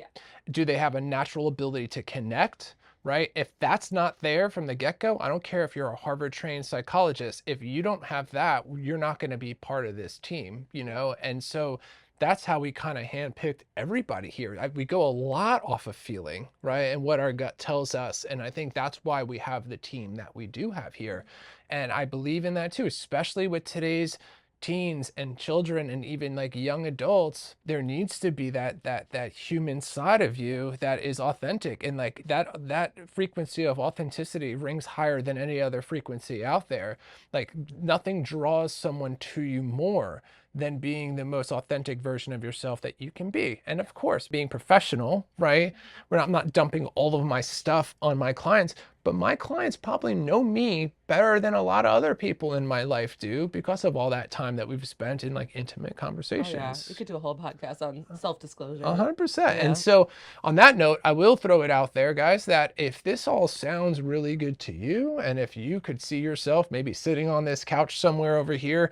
Do they have a natural ability to connect, right? If that's not there from the get-go, I don't care if you're a Harvard-trained psychologist, if you don't have that, you're not going to be part of this team, you know? And so that's how we kind of handpicked everybody here. We go a lot off of feeling, right? And what our gut tells us. And I think that's why we have the team that we do have here. And I believe in that too, especially with today's teens and children and even like young adults. There needs to be that human side of you that is authentic, and like that frequency of authenticity rings higher than any other frequency out there. Like nothing draws someone to you more than being the most authentic version of yourself that you can be. And of course, being professional, right? I'm not dumping all of my stuff on my clients, but my clients probably know me better than a lot of other people in my life do because of all that time that we've spent in like intimate conversations. Oh, yeah. We could do a whole podcast on self-disclosure. 100%. Yeah. And so on that note, I will throw it out there, guys, that if this all sounds really good to you, and if you could see yourself maybe sitting on this couch somewhere over here,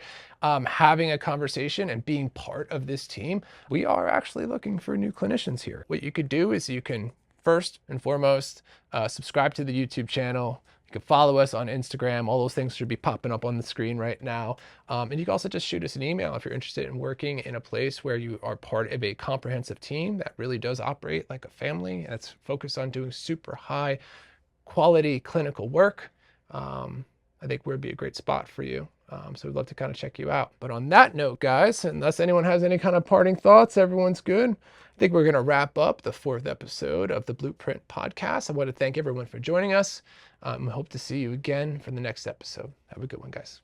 having a conversation and being part of this team, we are actually looking for new clinicians here. What you could do is you can first and foremost, subscribe to the YouTube channel. You can follow us on Instagram. All those things should be popping up on the screen right now. And you can also just shoot us an email if you're interested in working in a place where you are part of a comprehensive team that really does operate like a family. That's focused on doing super high quality clinical work. I think would be a great spot for you. So we'd love to kind of check you out. But on that note, guys, unless anyone has any kind of parting thoughts, everyone's good. I think we're going to wrap up the 4th episode of the Blueprint podcast. I want to thank everyone for joining us. I hope to see you again for the next episode. Have a good one, guys.